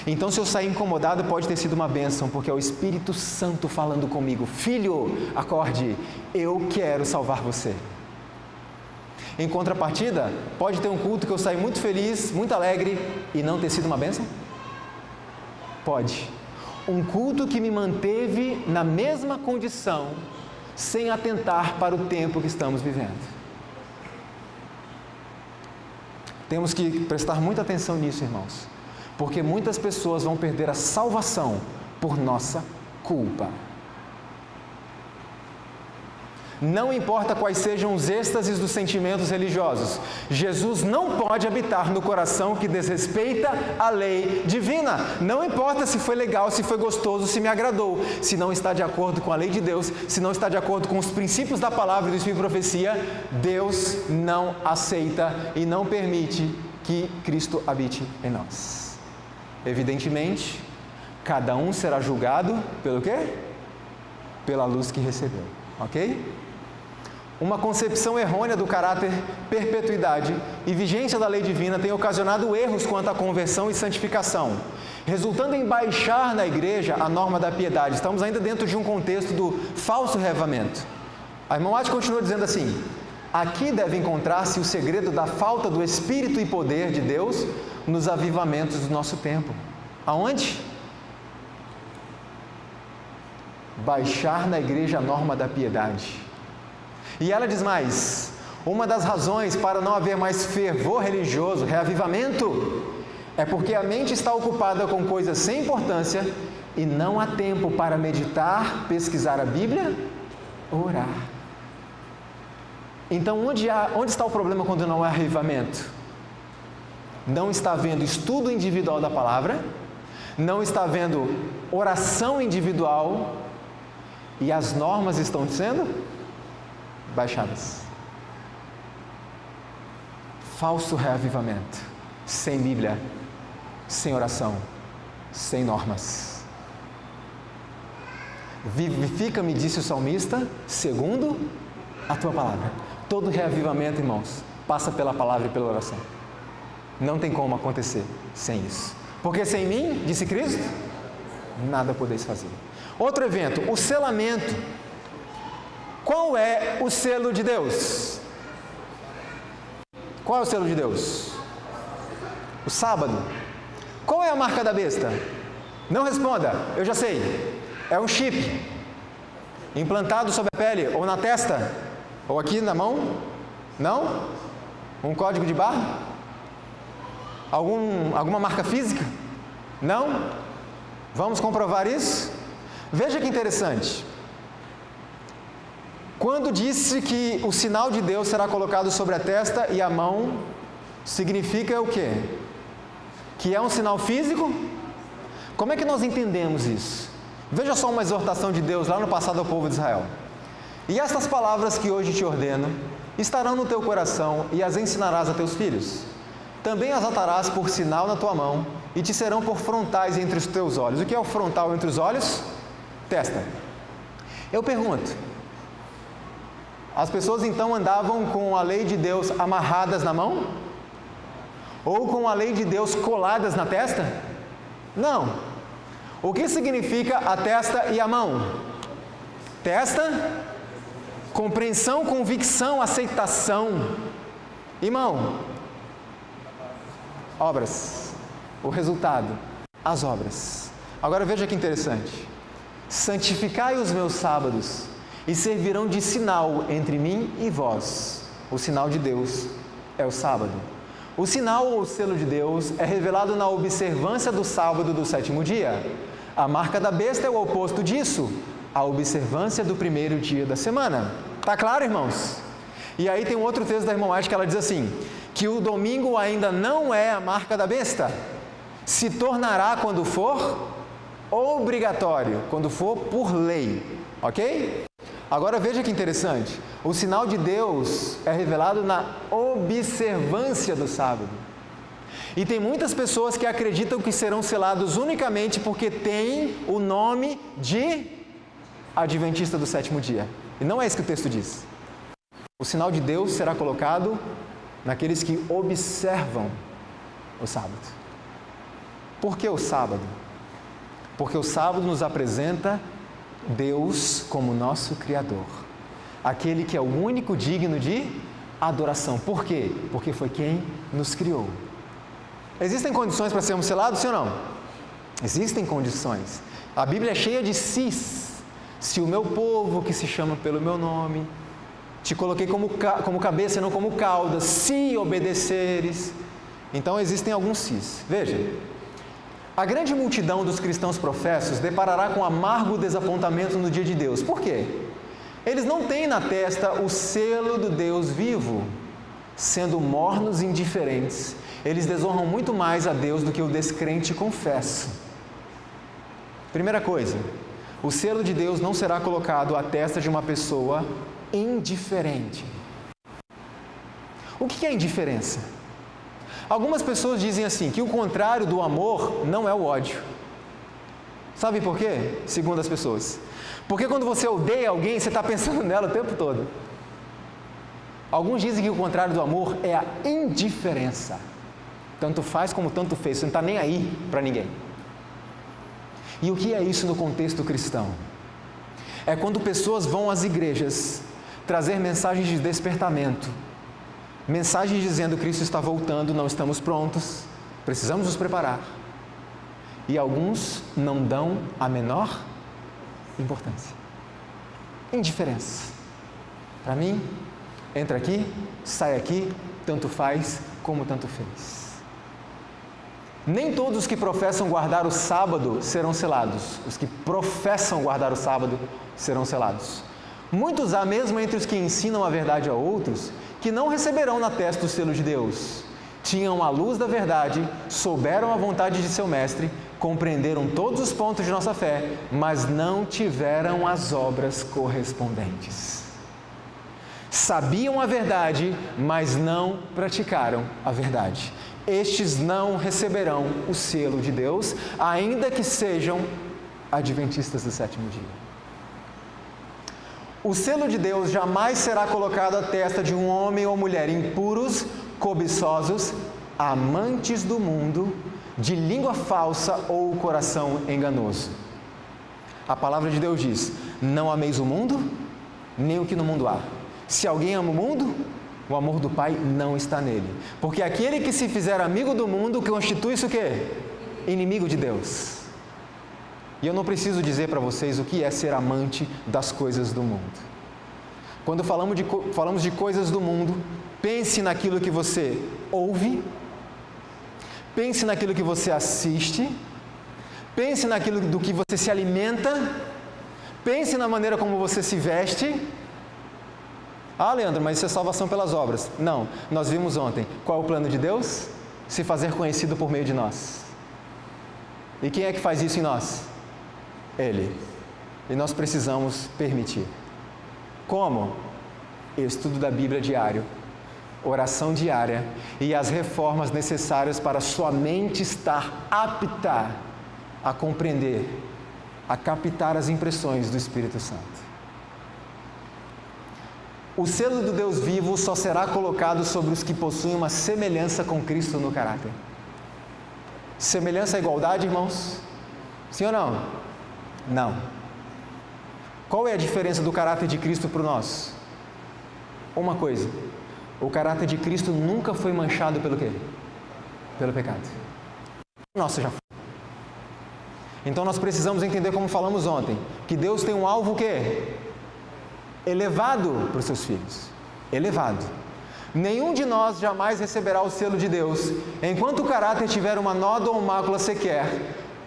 Então, se eu sair incomodado, pode ter sido uma bênção, porque é o Espírito Santo falando comigo. Filho, acorde, eu quero salvar você. Em contrapartida, pode ter um culto que eu saí muito feliz, muito alegre, e não ter sido uma bênção? Pode. Um culto que me manteve na mesma condição, sem atentar para o tempo que estamos vivendo. Temos que prestar muita atenção nisso, irmãos, porque muitas pessoas vão perder a salvação por nossa culpa. Não importa quais sejam os êxtases dos sentimentos religiosos, Jesus não pode habitar no coração que desrespeita a lei divina. Não importa se foi legal, se foi gostoso, se me agradou, se não está de acordo com a lei de Deus, se não está de acordo com os princípios da palavra e do Espírito de profecia, Deus não aceita e não permite que Cristo habite em nós. Evidentemente, cada um será julgado pelo quê? Pela luz que recebeu, ok? Uma concepção errônea do caráter perpetuidade e vigência da lei divina tem ocasionado erros quanto à conversão e santificação, resultando em baixar na igreja a norma da piedade. Estamos ainda dentro de um contexto do falso reavivamento. A irmã Watt continua dizendo assim: aqui deve encontrar-se o segredo da falta do Espírito e poder de Deus nos avivamentos do nosso tempo. Aonde? Baixar na igreja a norma da piedade. E ela diz mais: uma das razões para não haver mais fervor religioso, reavivamento, é porque a mente está ocupada com coisas sem importância e não há tempo para meditar, pesquisar a Bíblia, orar. Então, onde está o problema quando não há avivamento? Não está havendo estudo individual da palavra, não está havendo oração individual e as normas estão sendo baixadas. Falso reavivamento, sem Bíblia, sem oração, sem normas. Vivifica-me, disse o salmista, segundo a tua palavra. Todo reavivamento, irmãos, passa pela palavra e pela oração. Não tem como acontecer sem isso. Porque sem mim, disse Cristo, nada podeis fazer. Outro evento, o selamento. Qual é o selo de Deus? Qual é o selo de Deus? O sábado. Qual é a marca da besta? Não responda, eu já sei. É um chip implantado sobre a pele, ou na testa, ou aqui na mão. Não? Um código de barra? Alguma marca física? Não? Vamos comprovar isso? Veja que interessante. Quando disse que o sinal de Deus será colocado sobre a testa e a mão, significa o quê? Que é um sinal físico? Como é que nós entendemos isso? Veja só uma exortação de Deus lá no passado ao povo de Israel. E estas palavras que hoje te ordeno estarão no teu coração e as ensinarás a teus filhos. Também as atarás por sinal na tua mão e te serão por frontais entre os teus olhos. O que é o frontal entre os olhos? Testa. Eu pergunto, as pessoas então andavam com a lei de Deus amarradas na mão? Ou com a lei de Deus coladas na testa? Não. O que significa a testa e a mão? Testa, compreensão, convicção, aceitação. E mão? Obras. O resultado, as obras. Agora veja que interessante. Santificai os meus sábados e servirão de sinal entre mim e vós. O sinal de Deus é o sábado. O sinal ou o selo de Deus é revelado na observância do sábado do sétimo dia. A marca da besta é o oposto disso, a observância do primeiro dia da semana. Tá claro, irmãos? E aí tem um outro texto da irmã White que ela diz assim, que o domingo ainda não é a marca da besta, se tornará quando for obrigatório, quando for por lei, ok? Agora veja que interessante, o sinal de Deus é revelado na observância do sábado. E tem muitas pessoas que acreditam que serão selados unicamente porque têm o nome de Adventista do sétimo dia. E não é isso que o texto diz. O sinal de Deus será colocado naqueles que observam o sábado. Por que o sábado? Porque o sábado nos apresenta Deus como nosso Criador, aquele que é o único digno de adoração. Por quê? Porque foi quem nos criou. Existem condições para sermos selados, sim ou não? Existem condições. A Bíblia é cheia de sis. Se o meu povo, que se chama pelo meu nome, te coloquei como cabeça e não como cauda, se obedeceres. Então existem alguns sis. Veja, a grande multidão dos cristãos professos deparará com amargo desapontamento no dia de Deus. Por quê? Eles não têm na testa o selo do Deus vivo. Sendo mornos e indiferentes, eles desonram muito mais a Deus do que o descrente confesso. Primeira coisa, o selo de Deus não será colocado à testa de uma pessoa indiferente. O que é indiferença? Algumas pessoas dizem assim, que o contrário do amor não é o ódio. Sabe por quê? Segundo as pessoas. Porque quando você odeia alguém, você está pensando nela o tempo todo. Alguns dizem que o contrário do amor é a indiferença. Tanto faz como tanto fez, você não está nem aí para ninguém. E o que é isso no contexto cristão? É quando pessoas vão às igrejas trazer mensagens de despertamento, mensagens dizendo que Cristo está voltando, não estamos prontos, precisamos nos preparar. E alguns não dão a menor importância. Indiferença. Para mim, entra aqui, sai aqui, tanto faz como tanto fez. Nem todos os que professam guardar o sábado serão selados. Os que professam guardar o sábado serão selados. Muitos há mesmo entre os que ensinam a verdade a outros, que não receberão na testa o selo de Deus. Tinham a luz da verdade, souberam a vontade de seu mestre, compreenderam todos os pontos de nossa fé, mas não tiveram as obras correspondentes. Sabiam a verdade, mas não praticaram a verdade. Estes não receberão o selo de Deus, ainda que sejam adventistas do sétimo dia. O selo de Deus jamais será colocado à testa de um homem ou mulher impuros, cobiçosos, amantes do mundo, de língua falsa ou coração enganoso. A palavra de Deus diz, não ameis o mundo, nem o que no mundo há. Se alguém ama o mundo, o amor do Pai não está nele. Porque aquele que se fizer amigo do mundo, constitui isso o quê? Inimigo de Deus. E eu não preciso dizer para vocês o que é ser amante das coisas do mundo. Quando falamos de coisas do mundo, pense naquilo que você ouve, pense naquilo que você assiste, pense naquilo do que você se alimenta, pense na maneira como você se veste. Ah, Leandro, mas isso é salvação pelas obras. Não, nós vimos ontem. Qual é o plano de Deus? Se fazer conhecido por meio de nós. E quem é que faz isso em nós? Ele. E nós precisamos permitir. Como? estudo da Bíblia diário, oração diária e as reformas necessárias para sua mente estar apta a compreender, a captar as impressões do Espírito Santo. O selo do Deus vivo só será colocado sobre os que possuem uma semelhança com Cristo no caráter. Semelhança é igualdade, irmãos? Sim ou não? Não. Qual é a diferença do caráter de Cristo para o nosso? Uma coisa, o caráter de Cristo nunca foi manchado pelo quê? Pelo pecado. Nossa, já foi. Então nós precisamos entender, como falamos ontem, que Deus tem um alvo o quê? Elevado para os seus filhos. Elevado. Nenhum de nós jamais receberá o selo de Deus enquanto o caráter tiver uma nódoa ou mácula sequer.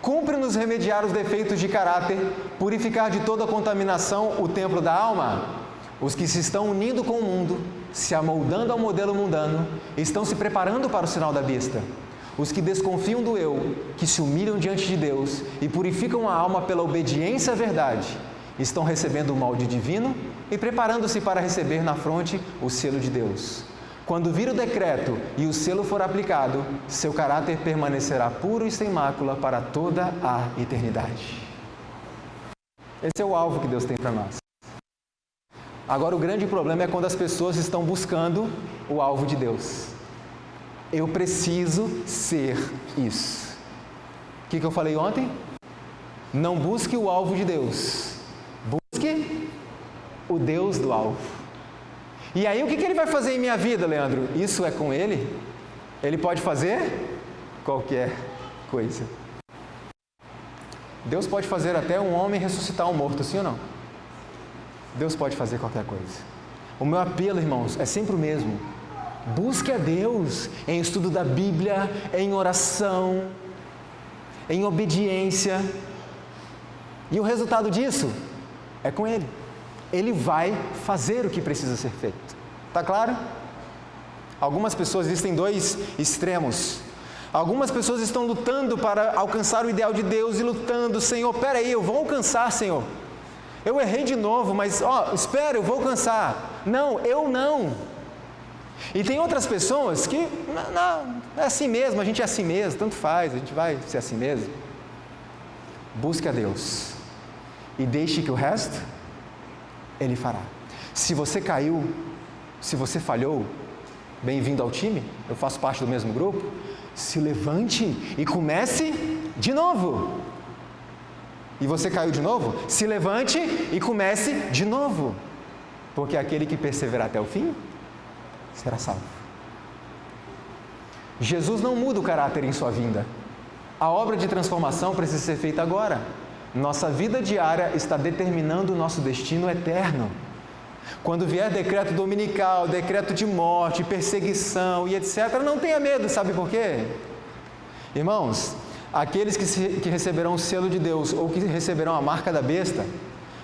Cumpre-nos remediar os defeitos de caráter, purificar de toda contaminação o templo da alma. Os que se estão unindo com o mundo, se amoldando ao modelo mundano, estão se preparando para o sinal da besta. Os que desconfiam do eu, que se humilham diante de Deus e purificam a alma pela obediência à verdade, estão recebendo o molde divino e preparando-se para receber na fronte o selo de Deus. Quando vir o decreto e o selo for aplicado, seu caráter permanecerá puro e sem mácula para toda a eternidade. Esse é o alvo que Deus tem para nós. Agora, o grande problema é quando as pessoas estão buscando o alvo de Deus. Eu preciso ser isso. O que eu falei ontem? Não busque o alvo de Deus. Busque o Deus do alvo. E aí, o que ele vai fazer em minha vida, Leandro? Isso é com Ele? Ele pode fazer qualquer coisa. Deus pode fazer até um homem ressuscitar um morto, sim ou não? Deus pode fazer qualquer coisa. O meu apelo, irmãos, é sempre o mesmo. Busque a Deus em estudo da Bíblia, em oração, em obediência. E o resultado disso é com Ele. Ele vai fazer o que precisa ser feito. Está claro? Algumas pessoas, existem dois extremos. Algumas pessoas estão lutando para alcançar o ideal de Deus e lutando, Senhor, peraí, eu vou alcançar, Senhor. Eu errei de novo, mas, espera, eu vou alcançar. Não, eu não. E tem outras pessoas que, não, é assim mesmo, a gente é assim mesmo, tanto faz, a gente vai ser assim mesmo. Busque a Deus e deixe que o resto Ele fará. Se você caiu, se você falhou, bem-vindo ao time, eu faço parte do mesmo grupo, se levante e comece de novo. E você caiu de novo? Se levante e comece de novo, porque aquele que perseverar até o fim será salvo. Jesus não muda o caráter em sua vinda. A obra de transformação precisa ser feita agora. Nossa vida diária está determinando o nosso destino eterno. Quando vier decreto dominical, decreto de morte, perseguição e etc., não tenha medo, sabe por quê? Irmãos, aqueles que receberão o selo de Deus ou que receberão a marca da besta,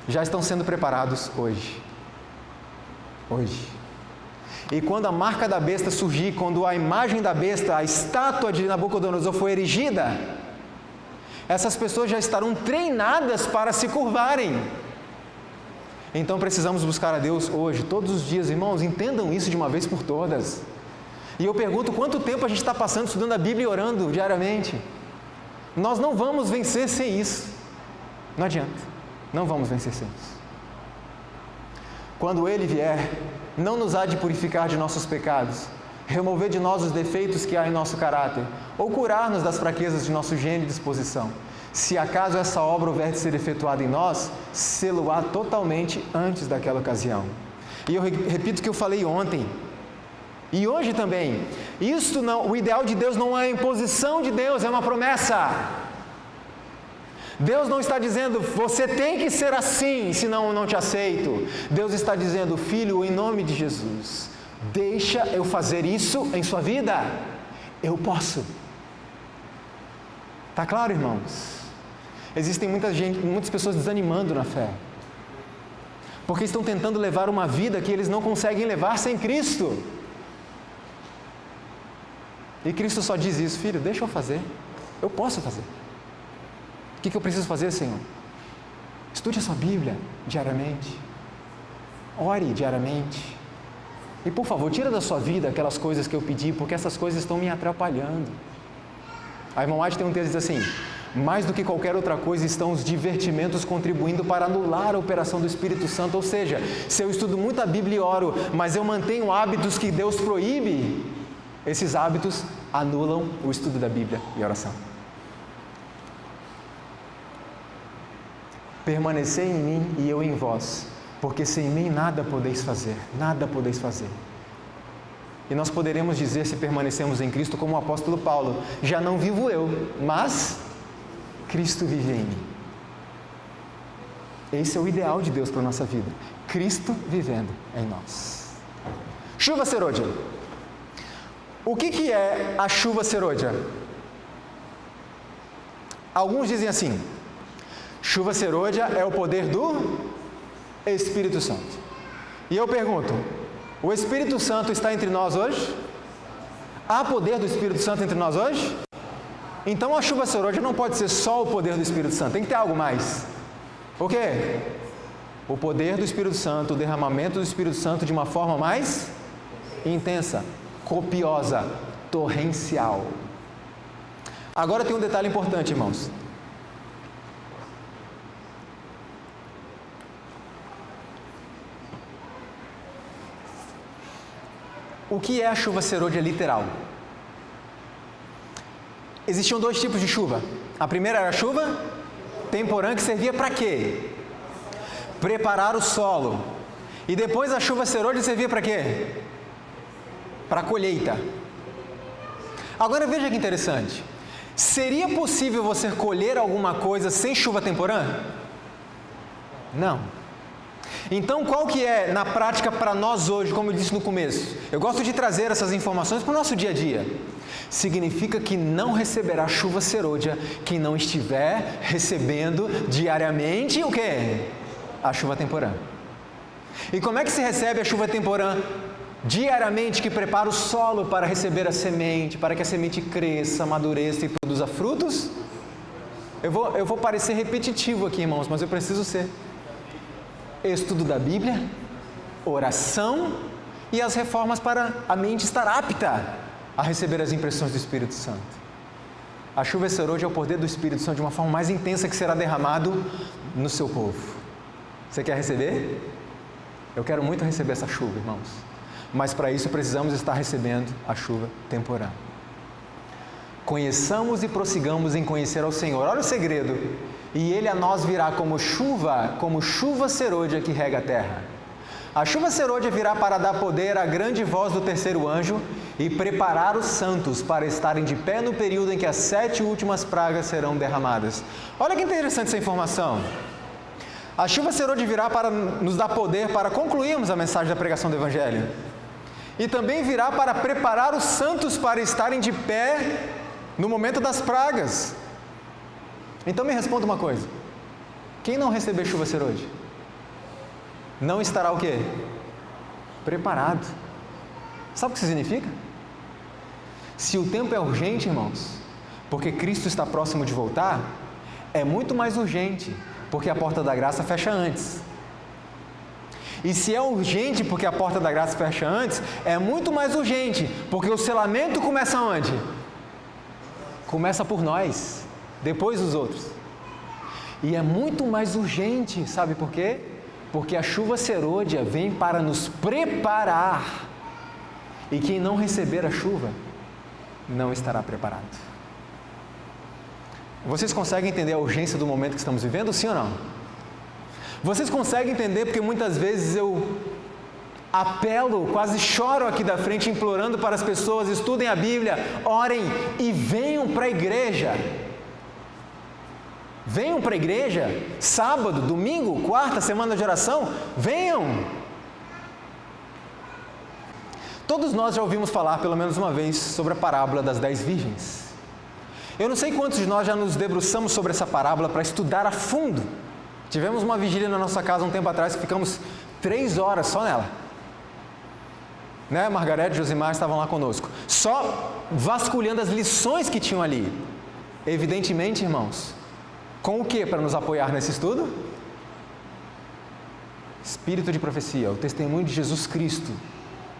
já estão sendo preparados hoje. Hoje. E quando a marca da besta surgir, quando a imagem da besta, a estátua de Nabucodonosor for erigida, essas pessoas já estarão treinadas para se curvarem. Então precisamos buscar a Deus hoje, todos os dias, irmãos, entendam isso de uma vez por todas. E eu pergunto, quanto tempo a gente está passando estudando a Bíblia e orando diariamente? Nós não vamos vencer sem isso. Não adianta, não vamos vencer sem isso. Quando Ele vier, não nos há de purificar de nossos pecados, remover de nós os defeitos que há em nosso caráter, ou curar-nos das fraquezas de nosso gênio e disposição. Se acaso essa obra houver de ser efetuada em nós, sê-lo-á totalmente antes daquela ocasião. E eu repito o que eu falei ontem, e hoje também, isto não, o ideal de Deus não é a imposição de Deus, é uma promessa. Deus não está dizendo, você tem que ser assim, senão eu não te aceito. Deus está dizendo, filho, em nome de Jesus, deixa eu fazer isso em sua vida. Eu posso. Está claro, irmãos? Existem muitas pessoas desanimando na fé, porque estão tentando levar uma vida que eles não conseguem levar sem Cristo. E Cristo só diz isso, filho, deixa eu fazer, eu posso fazer. O que eu preciso fazer, Senhor? Estude a sua Bíblia diariamente, ore diariamente, E por favor, tira da sua vida aquelas coisas que eu pedi, porque essas coisas estão me atrapalhando. A irmã White tem um texto que diz assim: mais do que qualquer outra coisa estão os divertimentos contribuindo para anular a operação do Espírito Santo. Ou seja, se eu estudo muito a Bíblia e oro, mas eu mantenho hábitos que Deus proíbe, esses hábitos anulam o estudo da Bíblia e a oração. Permanecei em mim e eu em vós, porque sem mim nada podeis fazer, nada podeis fazer. E nós poderemos dizer, se permanecemos em Cristo, como o apóstolo Paulo: já não vivo eu, mas Cristo vive em mim. Esse é o ideal de Deus para a nossa vida, Cristo vivendo em nós. Chuva serôdia. O que é a chuva serôdia? Alguns dizem assim: chuva serôdia é o poder do Espírito Santo. E eu pergunto: o Espírito Santo está entre nós hoje? Há poder do Espírito Santo entre nós hoje? Então a chuva serôdia não pode ser só o poder do Espírito Santo, tem que ter algo mais. O quê? O poder do Espírito Santo, o derramamento do Espírito Santo de uma forma mais intensa, copiosa, torrencial. Agora tem um detalhe importante, irmãos. O que é a chuva serôdia literal? Existiam dois tipos de chuva. A primeira era a chuva temporã, que servia para quê? Preparar o solo. E depois a chuva serôdia servia para quê? Para a colheita. Agora veja que interessante. Seria possível você colher alguma coisa sem chuva temporã? Não. Então, qual que é, na prática, para nós hoje, como eu disse no começo? Eu gosto de trazer essas informações para o nosso dia a dia. Significa que não receberá chuva serôdia quem não estiver recebendo diariamente o quê? A chuva temporã. E como é que se recebe a chuva temporã? Diariamente, que prepara o solo para receber a semente, para que a semente cresça, amadureça e produza frutos? Eu vou parecer repetitivo aqui, irmãos, mas eu preciso ser. Estudo da Bíblia, oração e as reformas para a mente estar apta a receber as impressões do Espírito Santo. A chuva serôdia é o poder do Espírito Santo de uma forma mais intensa que será derramado no seu povo. Você quer receber? Eu quero muito receber essa chuva, irmãos. Mas para isso precisamos estar recebendo a chuva temporã. Conheçamos e prossigamos em conhecer ao Senhor. Olha o segredo. E Ele a nós virá como chuva serôdia que rega a terra. A chuva serôdia virá para dar poder à grande voz do terceiro anjo e preparar os santos para estarem de pé no período em que as 7 últimas pragas serão derramadas. Olha que interessante essa informação. A chuva serôdia virá para nos dar poder para concluirmos a mensagem da pregação do Evangelho. E também virá para preparar os santos para estarem de pé no momento das pragas. Então me responda uma coisa: quem não receber chuva serôdia não estará o quê? Preparado. Sabe o que isso significa? Se o tempo é urgente, irmãos, porque Cristo está próximo de voltar, é muito mais urgente, porque a porta da graça fecha antes. E se é urgente porque a porta da graça fecha antes, é muito mais urgente, porque o selamento começa onde? Começa por nós, depois os outros. E é muito mais urgente, sabe por quê? Porque a chuva serôdia vem para nos preparar. E quem não receber a chuva, não estará preparado. Vocês conseguem entender a urgência do momento que estamos vivendo, sim ou não? Vocês conseguem entender porque muitas vezes eu apelo, quase choro aqui da frente, implorando para as pessoas: estudem a Bíblia, orem e venham para a igreja. Venham para a igreja, sábado, domingo, quarta, semana de oração, venham. Todos nós já ouvimos falar pelo menos uma vez sobre a parábola das 10 virgens. Eu não sei quantos de nós já nos debruçamos sobre essa parábola para estudar a fundo. Tivemos uma vigília na nossa casa um tempo atrás que ficamos 3 horas só nela. Margarete e Josimar estavam lá conosco, só vasculhando as lições que tinham ali. Evidentemente, irmãos, com o que para nos apoiar nesse estudo? Espírito de profecia, o testemunho de Jesus Cristo,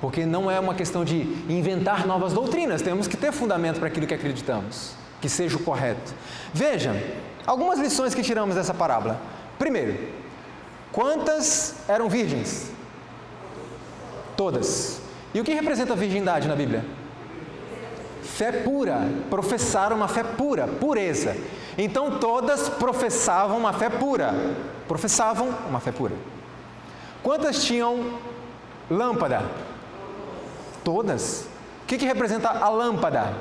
Porque não é uma questão de inventar novas doutrinas, temos que ter fundamento para aquilo que acreditamos, que seja o correto. Veja, algumas lições que tiramos dessa parábola. Primeiro, quantas eram virgens? Todas. E o que representa a virgindade na Bíblia? Fé pura, professaram uma fé pura, pureza. Então todas professavam uma fé pura, professavam uma fé pura. Quantas tinham lâmpada? Todas. O que representa a lâmpada?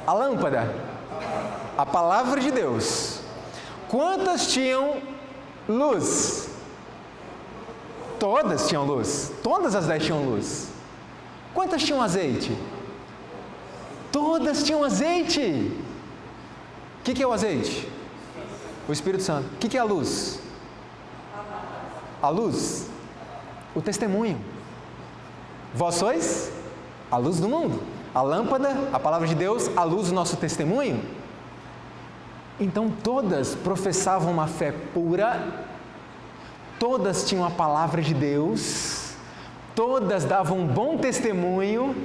A lâmpada, a palavra de Deus. Quantas tinham luz? Todas tinham luz, todas as 10 tinham luz. Quantas tinham azeite? Todas tinham azeite. O que é o azeite? O Espírito Santo. O que é a luz? A luz? O testemunho. Vós sois a luz do mundo. A lâmpada, a palavra de Deus, a luz do nosso testemunho. Então todas professavam uma fé pura, todas tinham a palavra de Deus, todas davam um bom testemunho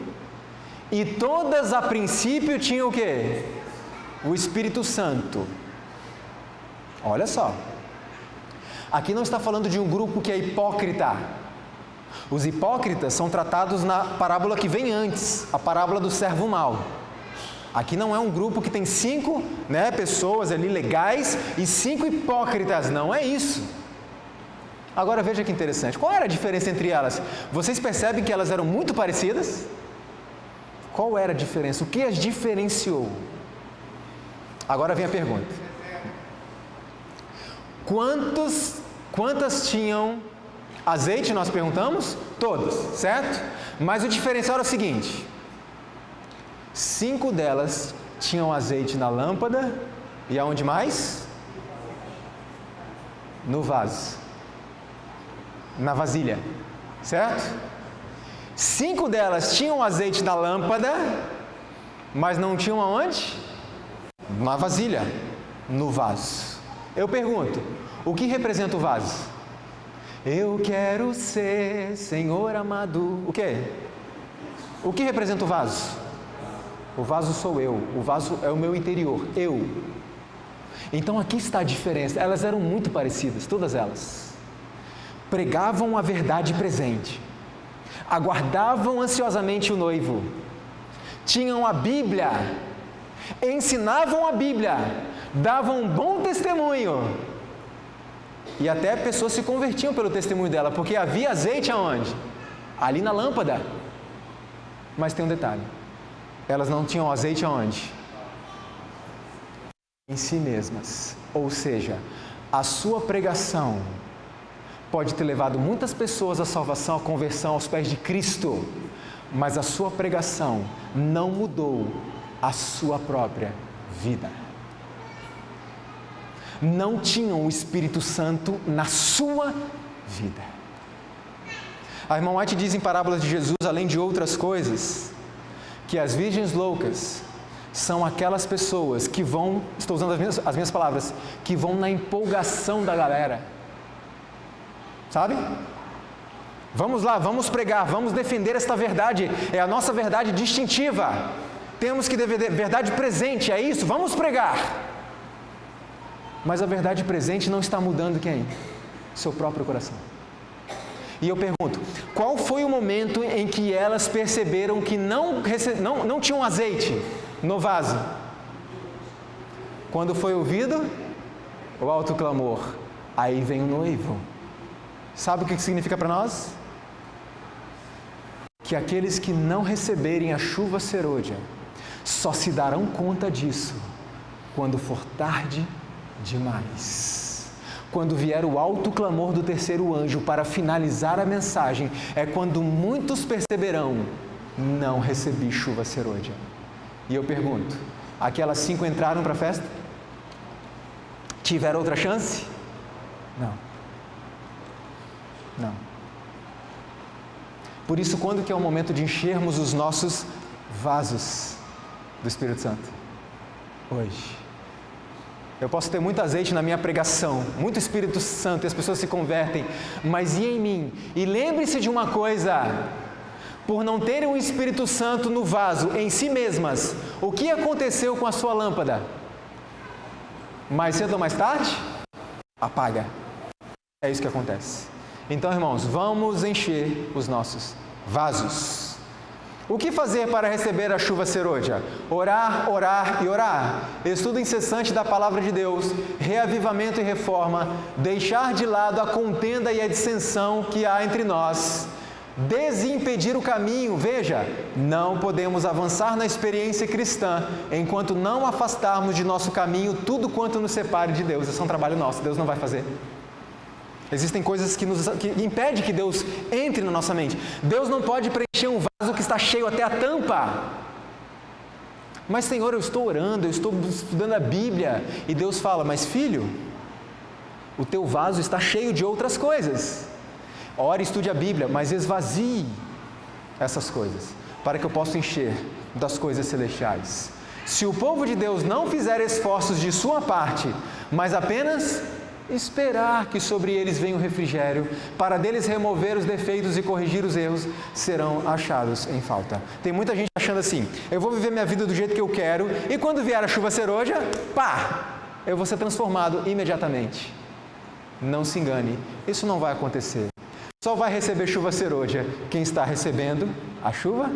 e todas a princípio tinham o quê? O Espírito Santo. Olha só, aqui não está falando de um grupo que é hipócrita. Os hipócritas são tratados na parábola que vem antes, a parábola do servo mau. Aqui não é um grupo que tem 5 pessoas ali legais e 5 hipócritas, não é isso. Agora veja que interessante, qual era a diferença entre elas? Vocês percebem que elas eram muito parecidas? Qual era a diferença? O que as diferenciou? Agora vem a pergunta. Quantas tinham azeite, nós perguntamos? Todas, certo? Mas o diferencial era o seguinte: 5 delas tinham azeite na lâmpada e aonde mais? No vaso, na vasilha, certo? 5 delas tinham azeite na lâmpada, mas não tinham aonde? Na vasilha, no vaso. Eu pergunto, o que representa o vaso? Eu quero ser, Senhor amado. O quê? O que representa o vaso? O vaso sou eu, o vaso é o meu interior, eu. Então aqui está a diferença, elas eram muito parecidas, todas elas. Pregavam a verdade presente, aguardavam ansiosamente o noivo, tinham a Bíblia, ensinavam a Bíblia, davam um bom testemunho. E até pessoas se convertiam pelo testemunho dela, porque havia azeite aonde? Ali na lâmpada. Mas tem um detalhe, elas não tinham azeite aonde? Em si mesmas. Ou seja, a sua pregação pode ter levado muitas pessoas à salvação, à conversão aos pés de Cristo, mas a sua pregação não mudou a sua própria vida. Não tinham o Espírito Santo na sua vida. A irmã White diz em Parábolas de Jesus, além de outras coisas, que as virgens loucas são aquelas pessoas que vão, estou usando as minhas palavras, que vão na empolgação da galera. Sabe? Vamos lá, vamos pregar, vamos defender esta verdade, é a nossa verdade distintiva. Temos que defender verdade presente, é isso, vamos pregar. Mas a verdade presente não está mudando quem? Seu próprio coração. E eu pergunto, qual foi o momento em que elas perceberam que não tinham azeite no vaso? Quando foi ouvido o alto clamor, aí vem o noivo. Sabe o que significa para nós? Que aqueles que não receberem a chuva serôdia só se darão conta disso quando for tarde demais. Quando vier o alto clamor do terceiro anjo para finalizar a mensagem, é quando muitos perceberão: não recebi chuva serôdia. E eu pergunto, aquelas 5 entraram para a festa? Tiveram outra chance? Não. Não. Por isso, quando que é o momento de enchermos os nossos vasos do Espírito Santo? Hoje. Eu posso ter muito azeite na minha pregação, muito Espírito Santo, e as pessoas se convertem, mas e em mim? E lembre-se de uma coisa: por não terem o Espírito Santo no vaso em si mesmas, o que aconteceu com a sua lâmpada? Mais cedo ou mais tarde, apaga. É isso que acontece. Então, irmãos, vamos encher os nossos vasos. O que fazer para receber a chuva serôdia? Orar, orar e orar. Estudo incessante da palavra de Deus, reavivamento e reforma, deixar de lado a contenda e a dissensão que há entre nós, desimpedir o caminho. Veja, não podemos avançar na experiência cristã enquanto não afastarmos de nosso caminho tudo quanto nos separe de Deus. Esse é um trabalho nosso, Deus não vai fazer. Existem coisas que impedem que Deus entre na nossa mente. Deus não pode preencher um vaso que está cheio até a tampa. Mas, Senhor, eu estou orando, eu estou estudando a Bíblia. E Deus fala, mas filho, o teu vaso está cheio de outras coisas. Ore e estude a Bíblia, mas esvazie essas coisas, para que eu possa encher das coisas celestiais. Se o povo de Deus não fizer esforços de sua parte, mas apenas esperar que sobre eles venha o refrigério, para deles remover os defeitos e corrigir os erros, serão achados em falta. Tem muita gente achando assim, eu vou viver minha vida do jeito que eu quero, e quando vier a chuva serôdia, pá, eu vou ser transformado imediatamente. Não se engane, isso não vai acontecer. Só vai receber chuva serôdia quem está recebendo a chuva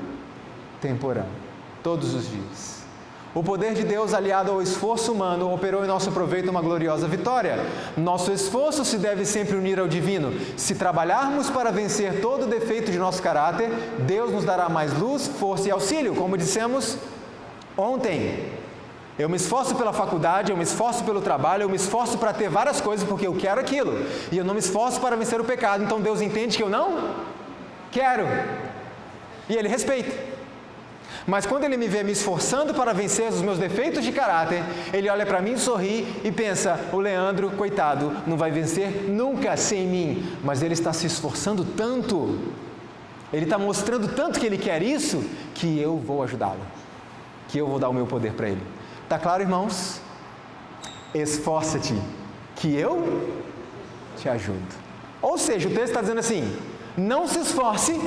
temporã, todos os dias. O poder de Deus, aliado ao esforço humano, operou em nosso proveito uma gloriosa vitória. Nosso esforço se deve sempre unir ao divino. Se trabalharmos para vencer todo o defeito de nosso caráter, Deus nos dará mais luz, força e auxílio, como dissemos ontem. Eu me esforço pela faculdade, eu me esforço pelo trabalho, eu me esforço para ter várias coisas porque eu quero aquilo. E eu não me esforço para vencer o pecado. Então Deus entende que eu não quero. E Ele respeita. Mas quando Ele me vê me esforçando para vencer os meus defeitos de caráter, Ele olha para mim, sorri e pensa, o Leandro, coitado, não vai vencer nunca sem mim. Mas ele está se esforçando tanto, ele está mostrando tanto que ele quer isso, que eu vou ajudá-lo, que eu vou dar o meu poder para ele. Está claro, irmãos? Esforça-te, que eu te ajudo. Ou seja, o texto está dizendo assim, não se esforce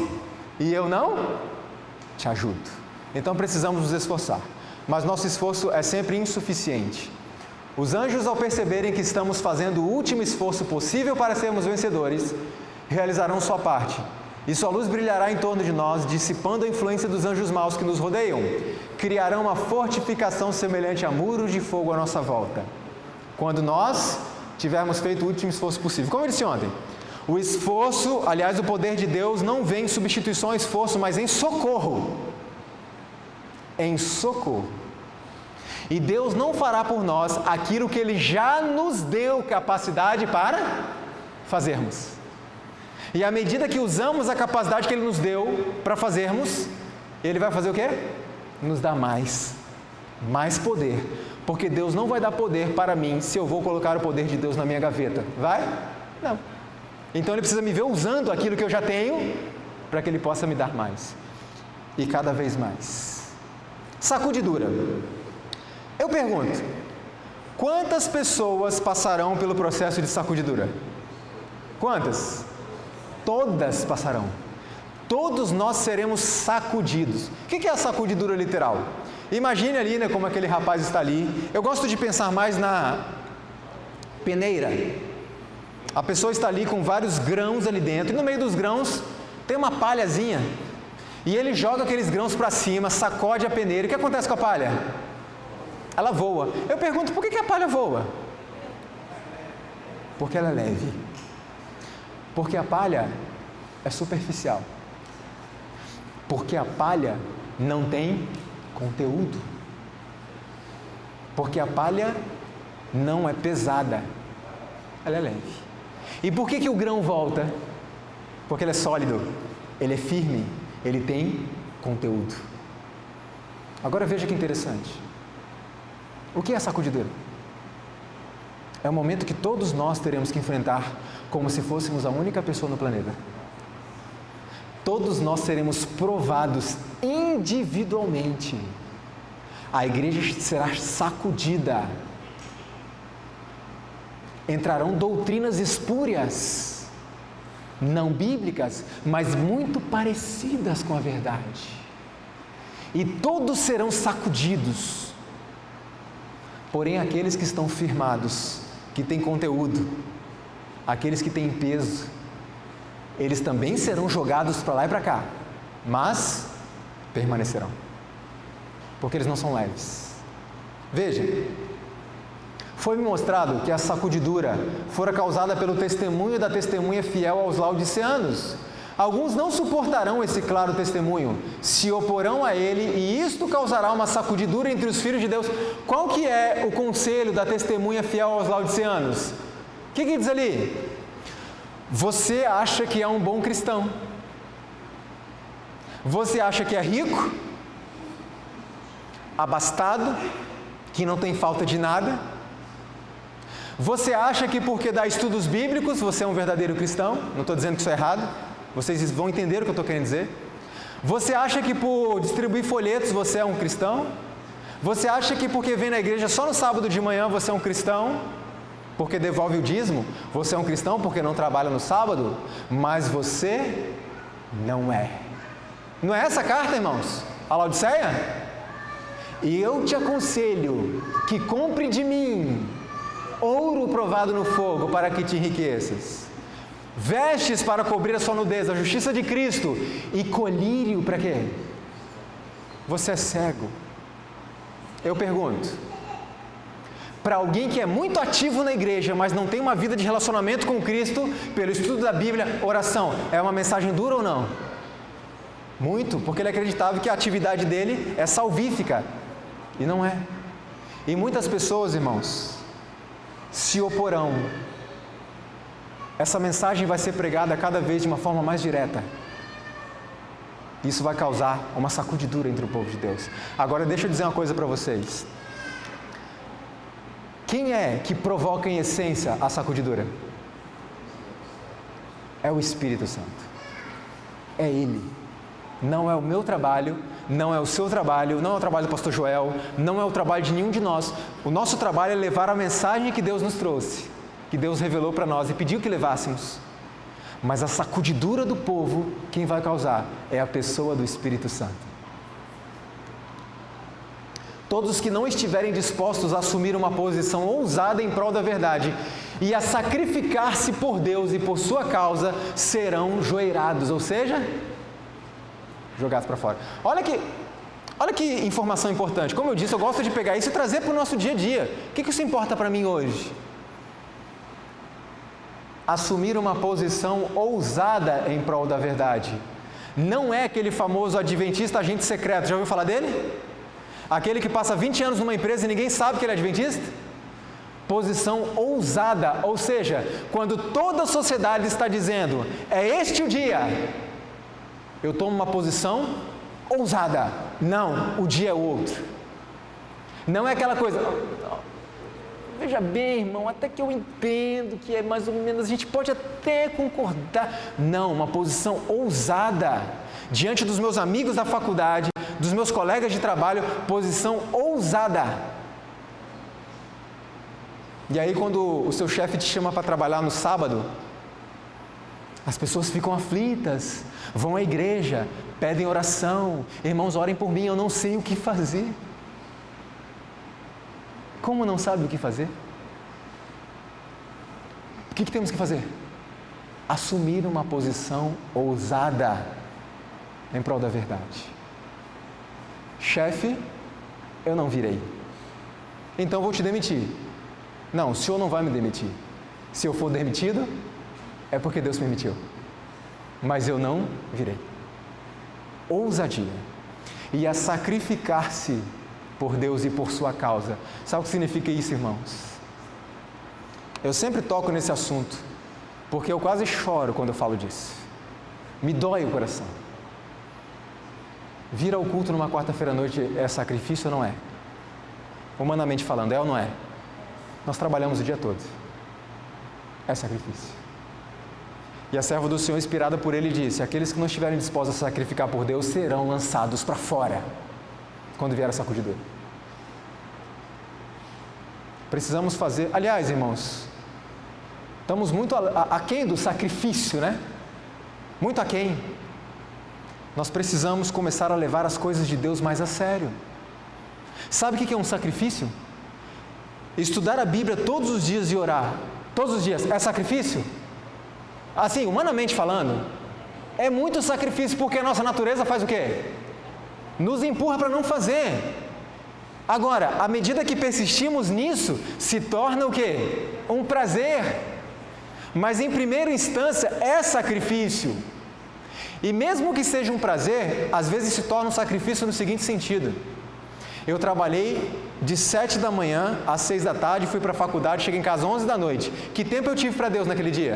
e eu não te ajudo. Então precisamos nos esforçar, mas nosso esforço é sempre insuficiente. Os anjos, ao perceberem que estamos fazendo o último esforço possível para sermos vencedores, realizarão sua parte, e sua luz brilhará em torno de nós, dissipando a influência dos anjos maus que nos rodeiam. Criarão uma fortificação semelhante a muros de fogo à nossa volta, quando nós tivermos feito o último esforço possível. Como eu disse ontem, o esforço, aliás, o poder de Deus não vem em substituição ao esforço, mas em socorro. Em socorro. E Deus não fará por nós aquilo que Ele já nos deu capacidade para fazermos. E à medida que usamos a capacidade que Ele nos deu para fazermos, Ele vai fazer o quê? Nos dá mais poder. Porque Deus não vai dar poder para mim se eu vou colocar o poder de Deus na minha gaveta. Vai? Não. Então Ele precisa me ver usando aquilo que eu já tenho para que Ele possa me dar mais. E cada vez mais. Sacudidura. Eu pergunto, quantas pessoas passarão pelo processo de sacudidura? Quantas? Todas passarão. Todos nós seremos sacudidos. O que é a sacudidura literal? Imagine ali, né, como aquele rapaz está ali. Eu gosto de pensar mais na peneira. A pessoa está ali com vários grãos ali dentro, e no meio dos grãos tem uma palhazinha. E ele joga aqueles grãos para cima, sacode a peneira. O que acontece com a palha? Ela voa. Eu pergunto, por que a palha voa? Porque ela é leve. Porque a palha é superficial. Porque a palha não tem conteúdo. Porque a palha não é pesada. Ela é leve. E por que o grão volta? Porque ele é sólido, ele é firme. Ele tem conteúdo. Agora veja que interessante. O que é sacudidura? É um momento que todos nós teremos que enfrentar como se fôssemos a única pessoa no planeta. Todos nós seremos provados individualmente. A igreja será sacudida. Entrarão doutrinas espúrias. não bíblicas, mas muito parecidas com a verdade. E todos serão sacudidos. Porém, aqueles que estão firmados, que têm conteúdo, aqueles que têm peso, eles também serão jogados para lá e para cá, mas permanecerão, porque eles não são leves. Veja, foi-me mostrado que a sacudidura fora causada pelo testemunho da testemunha fiel aos laodiceanos. Alguns não suportarão esse claro testemunho, se oporão a ele, e isto causará uma sacudidura entre os filhos de Deus. Qual que é o conselho da testemunha fiel aos laodiceanos? O que diz ali? Você acha que é um bom cristão? Você acha que é rico? Abastado? Que não tem falta de nada? Você acha que porque dá estudos bíblicos você é um verdadeiro cristão? Não estou dizendo que isso é errado. Vocês vão entender o que eu estou querendo dizer. Você acha que por distribuir folhetos você é um cristão? Você acha que porque vem na igreja só no sábado de manhã você é um cristão? Porque devolve o dízimo? Você é um cristão porque não trabalha no sábado? Mas você não é. Não é essa a carta, irmãos? A Laodiceia? E eu te aconselho que compre de mim ouro provado no fogo para que te enriqueças, vestes para cobrir a sua nudez, a justiça de Cristo, e colírio para quê? Você é cego. Eu pergunto, para alguém que é muito ativo na igreja, mas não tem uma vida de relacionamento com Cristo, pelo estudo da Bíblia, oração, é uma mensagem dura ou não? Muito, porque ele acreditava que a atividade dele é salvífica, e não é. E muitas pessoas, irmãos, se oporão. Essa mensagem vai ser pregada cada vez de uma forma mais direta. Isso vai causar uma sacudidura entre o povo de Deus. Agora deixa eu dizer uma coisa para vocês. Quem é que provoca em essência a sacudidura? É o Espírito Santo. É Ele. Não é o meu trabalho, não é o seu trabalho, não é o trabalho do pastor Joel, não é o trabalho de nenhum de nós. O nosso trabalho é levar a mensagem que Deus nos trouxe, que Deus revelou para nós e pediu que levássemos. Mas a sacudidura do povo, quem vai causar é a pessoa do Espírito Santo. Todos os que não estiverem dispostos a assumir uma posição ousada em prol da verdade e a sacrificar-se por Deus e por sua causa, serão joeirados, ou seja, jogados para fora. Olha que informação importante. Como eu disse, eu gosto de pegar isso e trazer para o nosso dia a dia. O que isso importa para mim hoje? Assumir uma posição ousada em prol da verdade. Não é aquele famoso adventista agente secreto. Já ouviu falar dele? Aquele que passa 20 anos numa empresa e ninguém sabe que ele é adventista? Posição ousada, ou seja, quando toda a sociedade está dizendo, é este o dia, eu tomo uma posição ousada. Não, o dia é outro. Não é aquela coisa, veja bem, irmão, até que eu entendo que é mais ou menos, a gente pode até concordar. Não, uma posição ousada. Diante dos meus amigos da faculdade, dos meus colegas de trabalho, posição ousada. E aí quando o seu chefe te chama para trabalhar no sábado, as pessoas ficam aflitas, vão à igreja, pedem oração, irmãos, orem por mim, eu não sei o que fazer. Como não sabe o que fazer? O que temos que fazer? Assumir uma posição ousada em prol da verdade. Chefe, eu não virei, então vou te demitir. Não, o senhor não vai me demitir. Se eu for demitido, é porque Deus permitiu. Mas eu não virei. Ousadia. E a sacrificar-se por Deus e por sua causa. Sabe o que significa isso, irmãos? Eu sempre toco nesse assunto, porque eu quase choro quando eu falo disso. Me dói o coração. Vir ao culto numa quarta-feira à noite é sacrifício ou não é? Humanamente falando, é ou não é? Nós trabalhamos o dia todo. É sacrifício. E a serva do Senhor, inspirada por ele, disse: aqueles que não estiverem dispostos a sacrificar por Deus serão lançados para fora quando vier a sacudidura. Precisamos fazer, aliás, irmãos, estamos muito aquém do sacrifício, né? muito aquém. Nós precisamos começar a levar as coisas de Deus mais a sério. Sabe o que é um sacrifício? Estudar a Bíblia todos os dias e orar, todos os dias, é sacrifício? Assim, humanamente falando, é muito sacrifício, porque a nossa natureza faz o quê? Nos empurra para não fazer. Agora, à medida que persistimos nisso, se torna o quê? Um prazer. Mas em primeira instância é sacrifício. E mesmo que seja um prazer, às vezes se torna um sacrifício no seguinte sentido: eu trabalhei de 7 da manhã às 6 da tarde, fui para a faculdade, cheguei em casa às 11 da noite. Que tempo eu tive para Deus naquele dia?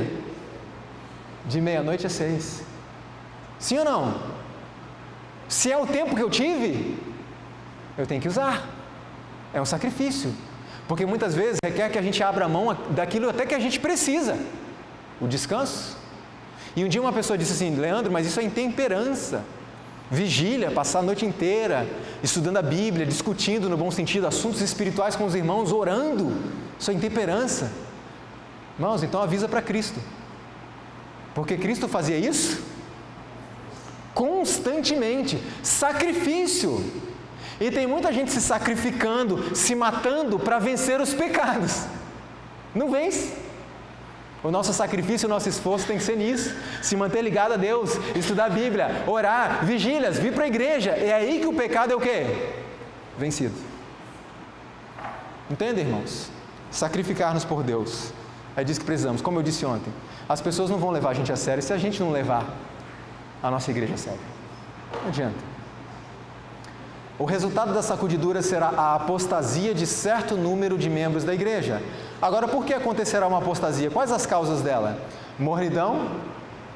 De meia-noite às 6. Sim ou não? Se é o tempo que eu tive, eu tenho que usar. É um sacrifício. Porque muitas vezes requer que a gente abra a mão daquilo até que a gente precisa. O descanso. E um dia uma pessoa disse assim: Leandro, mas isso é intemperança. Vigília, passar a noite inteira estudando a Bíblia, discutindo no bom sentido assuntos espirituais com os irmãos, orando. Isso é intemperança. Irmãos, então avisa para Cristo. Porque Cristo fazia isso constantemente. Sacrifício. E tem muita gente se sacrificando, se matando para vencer os pecados. Não vence. O nosso sacrifício, o nosso esforço tem que ser nisso. Se manter ligado a Deus, estudar a Bíblia, orar, vigílias, vir para a igreja. É aí que o pecado é o quê? Vencido. Entende, irmãos? Sacrificar-nos por Deus. É disso que precisamos. Como eu disse ontem, as pessoas não vão levar a gente a sério se a gente não levar a nossa igreja a sério. Não adianta. O resultado da sacudidura será a apostasia de certo número de membros da igreja. Agora, por que acontecerá uma apostasia? Quais as causas dela? Mornidão,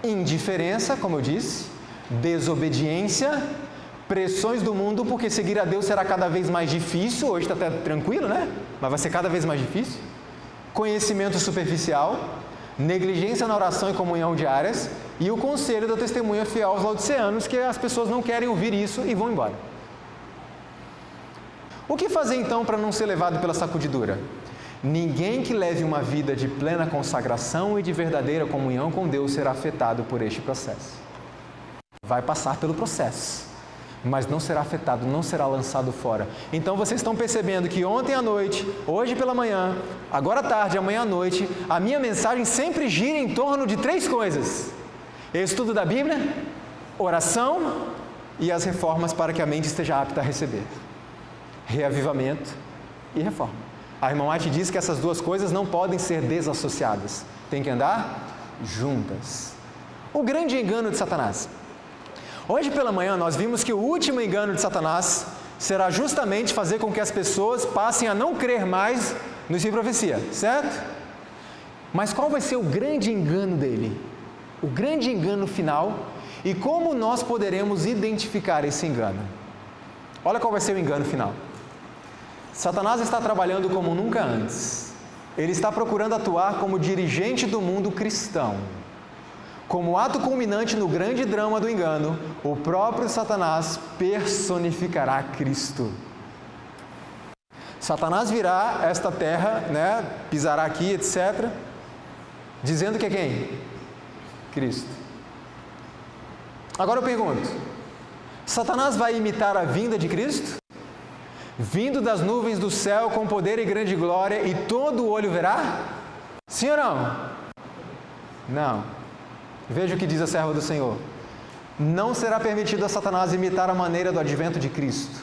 indiferença, como eu disse, desobediência, pressões do mundo, porque seguir a Deus será cada vez mais difícil. Hoje está até tranquilo, né? Mas vai ser cada vez mais difícil. Conhecimento superficial, negligência na oração e comunhão diárias, e o conselho da testemunha fiel aos laodiceanos, que as pessoas não querem ouvir isso e vão embora. O que fazer então para não ser levado pela sacudidura? Ninguém que leve uma vida de plena consagração e de verdadeira comunhão com Deus será afetado por este processo. Vai passar pelo processo, mas não será afetado, não será lançado fora. Então vocês estão percebendo que ontem à noite, hoje pela manhã, agora à tarde, amanhã à noite, a minha mensagem sempre gira em torno de 3 coisas: estudo da Bíblia, oração e as reformas para que a mente esteja apta a receber. Reavivamento e reforma. A irmã White diz que essas 2 coisas não podem ser desassociadas, tem que andar juntas. O grande engano de Satanás. Hoje pela manhã nós vimos que o último engano de Satanás será justamente fazer com que as pessoas passem a não crer mais no Espírito de profecia, certo? Mas qual vai ser o grande engano dele? O grande engano final, e como nós poderemos identificar esse engano? Olha qual vai ser o engano final. Satanás está trabalhando como nunca antes. Ele está procurando atuar como dirigente do mundo cristão. Como ato culminante no grande drama do engano, o próprio Satanás personificará Cristo. Satanás virá a esta terra, pisará aqui, etc., dizendo que é quem? Cristo. Agora eu pergunto, Satanás vai imitar a vinda de Cristo? Vindo das nuvens do céu com poder e grande glória, e todo o olho verá? Sim ou não? Não. Veja o que diz a serva do Senhor. Não será permitido a Satanás imitar a maneira do advento de Cristo.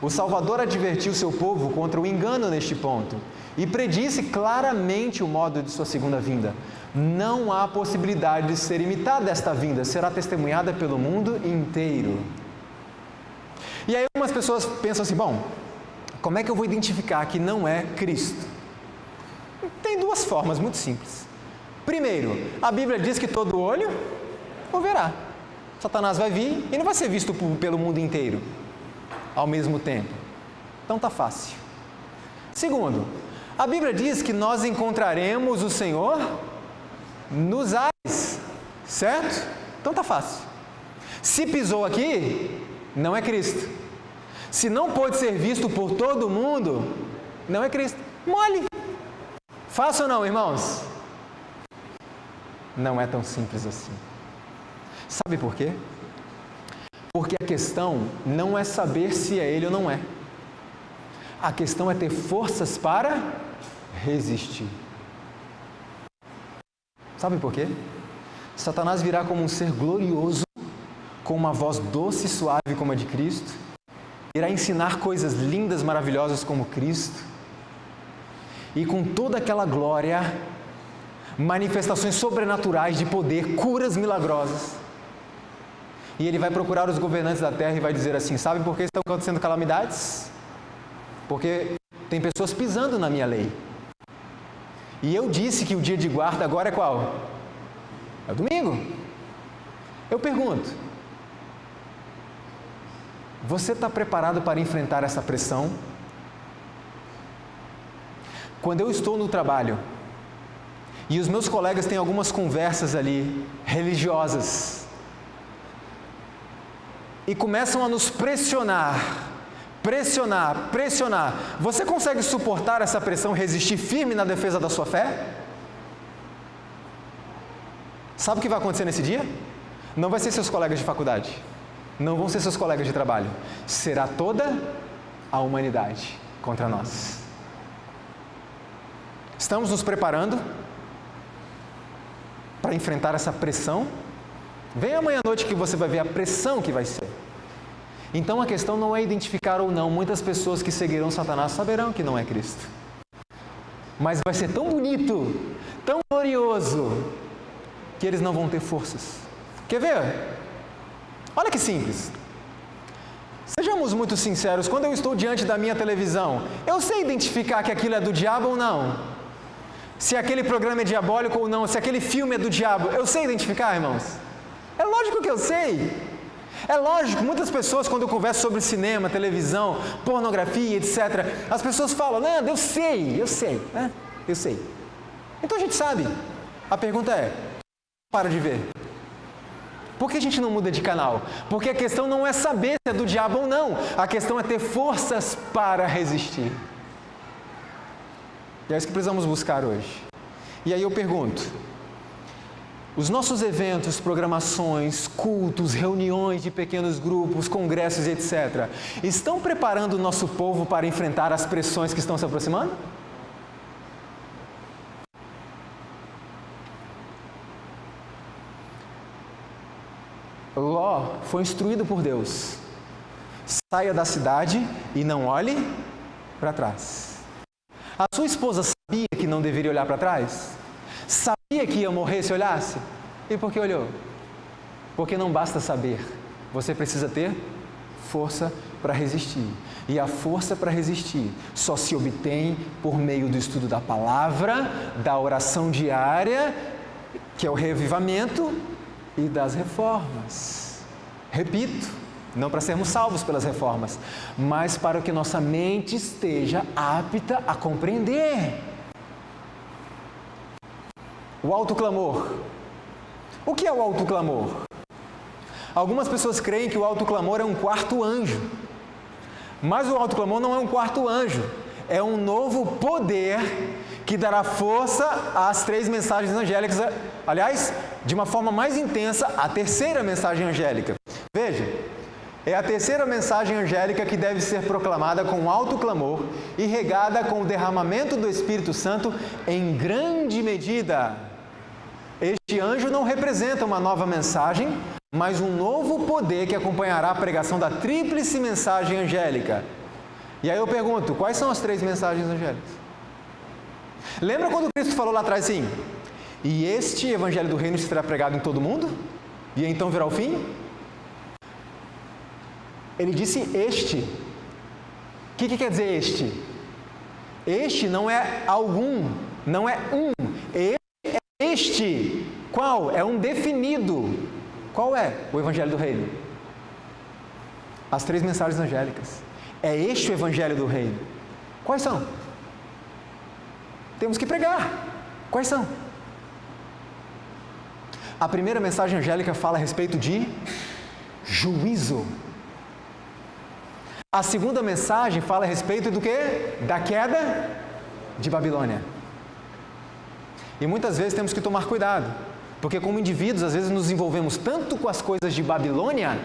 O Salvador advertiu seu povo contra o engano neste ponto e predisse claramente o modo de sua segunda vinda. Não há possibilidade de ser imitada esta vinda, será testemunhada pelo mundo inteiro. E aí algumas pessoas pensam assim: bom, como é que eu vou identificar que não é Cristo? Tem 2 formas muito simples. Primeiro, a Bíblia diz que todo olho o verá. Satanás vai vir e não vai ser visto pelo mundo inteiro ao mesmo tempo. Então está fácil. Segundo, a Bíblia diz que nós encontraremos o Senhor nos ares, certo? Então está fácil. Se pisou aqui, não é Cristo. Se não pode ser visto por todo mundo, não é Cristo. Mole. Fácil ou não, irmãos? Não é tão simples assim. Sabe por quê? Porque a questão não é saber se é ele ou não é. A questão é ter forças para resistir. Sabe por quê? Satanás virá como um ser glorioso, com uma voz doce e suave como a de Cristo, irá ensinar coisas lindas, maravilhosas como Cristo, e com toda aquela glória, manifestações sobrenaturais de poder, curas milagrosas. E ele vai procurar os governantes da terra e vai dizer assim: sabe por que estão acontecendo calamidades? Porque tem pessoas pisando na minha lei. E eu disse que o dia de guarda agora é qual? É o domingo. Eu pergunto, você está preparado para enfrentar essa pressão? Quando eu estou no trabalho e os meus colegas têm algumas conversas ali religiosas e começam a nos pressionar, você consegue suportar essa pressão, resistir firme na defesa da sua fé? Sabe o que vai acontecer nesse dia? Não vai ser seus colegas de faculdade, não vão ser seus colegas de trabalho, será toda a humanidade contra nós. Estamos nos preparando para enfrentar essa pressão? Vem amanhã à noite que você vai ver a pressão que vai ser. Então a questão não é identificar ou não. Muitas pessoas que seguirão Satanás saberão que não é Cristo. Mas vai ser tão bonito, tão glorioso, que eles não vão ter forças. Quer ver? Olha que simples. Sejamos muito sinceros, quando eu estou diante da minha televisão, eu sei identificar que aquilo é do diabo ou não? Se aquele programa é diabólico ou não, se aquele filme é do diabo, eu sei identificar, irmãos? É lógico que eu sei. É lógico, muitas pessoas, quando eu converso sobre cinema, televisão, pornografia, etc., as pessoas falam: Nando, eu sei, né? Eu sei. Então a gente sabe. A pergunta é: para de ver. Por que a gente não muda de canal? Porque a questão não é saber se é do diabo ou não. A questão é ter forças para resistir. E é isso que precisamos buscar hoje. E aí eu pergunto: os nossos eventos, programações, cultos, reuniões de pequenos grupos, congressos, etc., estão preparando o nosso povo para enfrentar as pressões que estão se aproximando? Ló foi instruído por Deus: saia da cidade e não olhe para trás. A sua esposa sabia que não deveria olhar para trás? Sabia que ia morrer se olhasse? E por que olhou? Porque não basta saber, você precisa ter força para resistir. E a força para resistir só se obtém por meio do estudo da palavra, da oração diária, que é o reavivamento, e das reformas. Repito, não para sermos salvos pelas reformas, mas para que nossa mente esteja apta a compreender. O autoclamor. O que é o autoclamor? Algumas pessoas creem que o autoclamor é um quarto anjo. Mas o autoclamor não é um quarto anjo. É um novo poder que dará força às 3 mensagens angélicas. Aliás, de uma forma mais intensa, a terceira mensagem angélica. Veja, é a terceira mensagem angélica que deve ser proclamada com alto clamor e regada com o derramamento do Espírito Santo em grande medida. Este anjo não representa uma nova mensagem, mas um novo poder que acompanhará a pregação da tríplice mensagem angélica. E aí eu pergunto, quais são as 3 mensagens angélicas? Lembra quando Cristo falou lá atrás assim: e este evangelho do reino será pregado em todo mundo? E então virá o fim? Ele disse este. O que quer dizer este? Este não é algum, não é um. Este, qual? É um definido. Qual é o evangelho do reino? As 3 mensagens angélicas. É este o evangelho do reino. Quais são? Temos que pregar. Quais são? A primeira mensagem angélica fala a respeito de juízo. A segunda mensagem fala a respeito do quê? Da queda de Babilônia. E muitas vezes temos que tomar cuidado, Porque como indivíduos, às vezes nos envolvemos tanto com as coisas de Babilônia,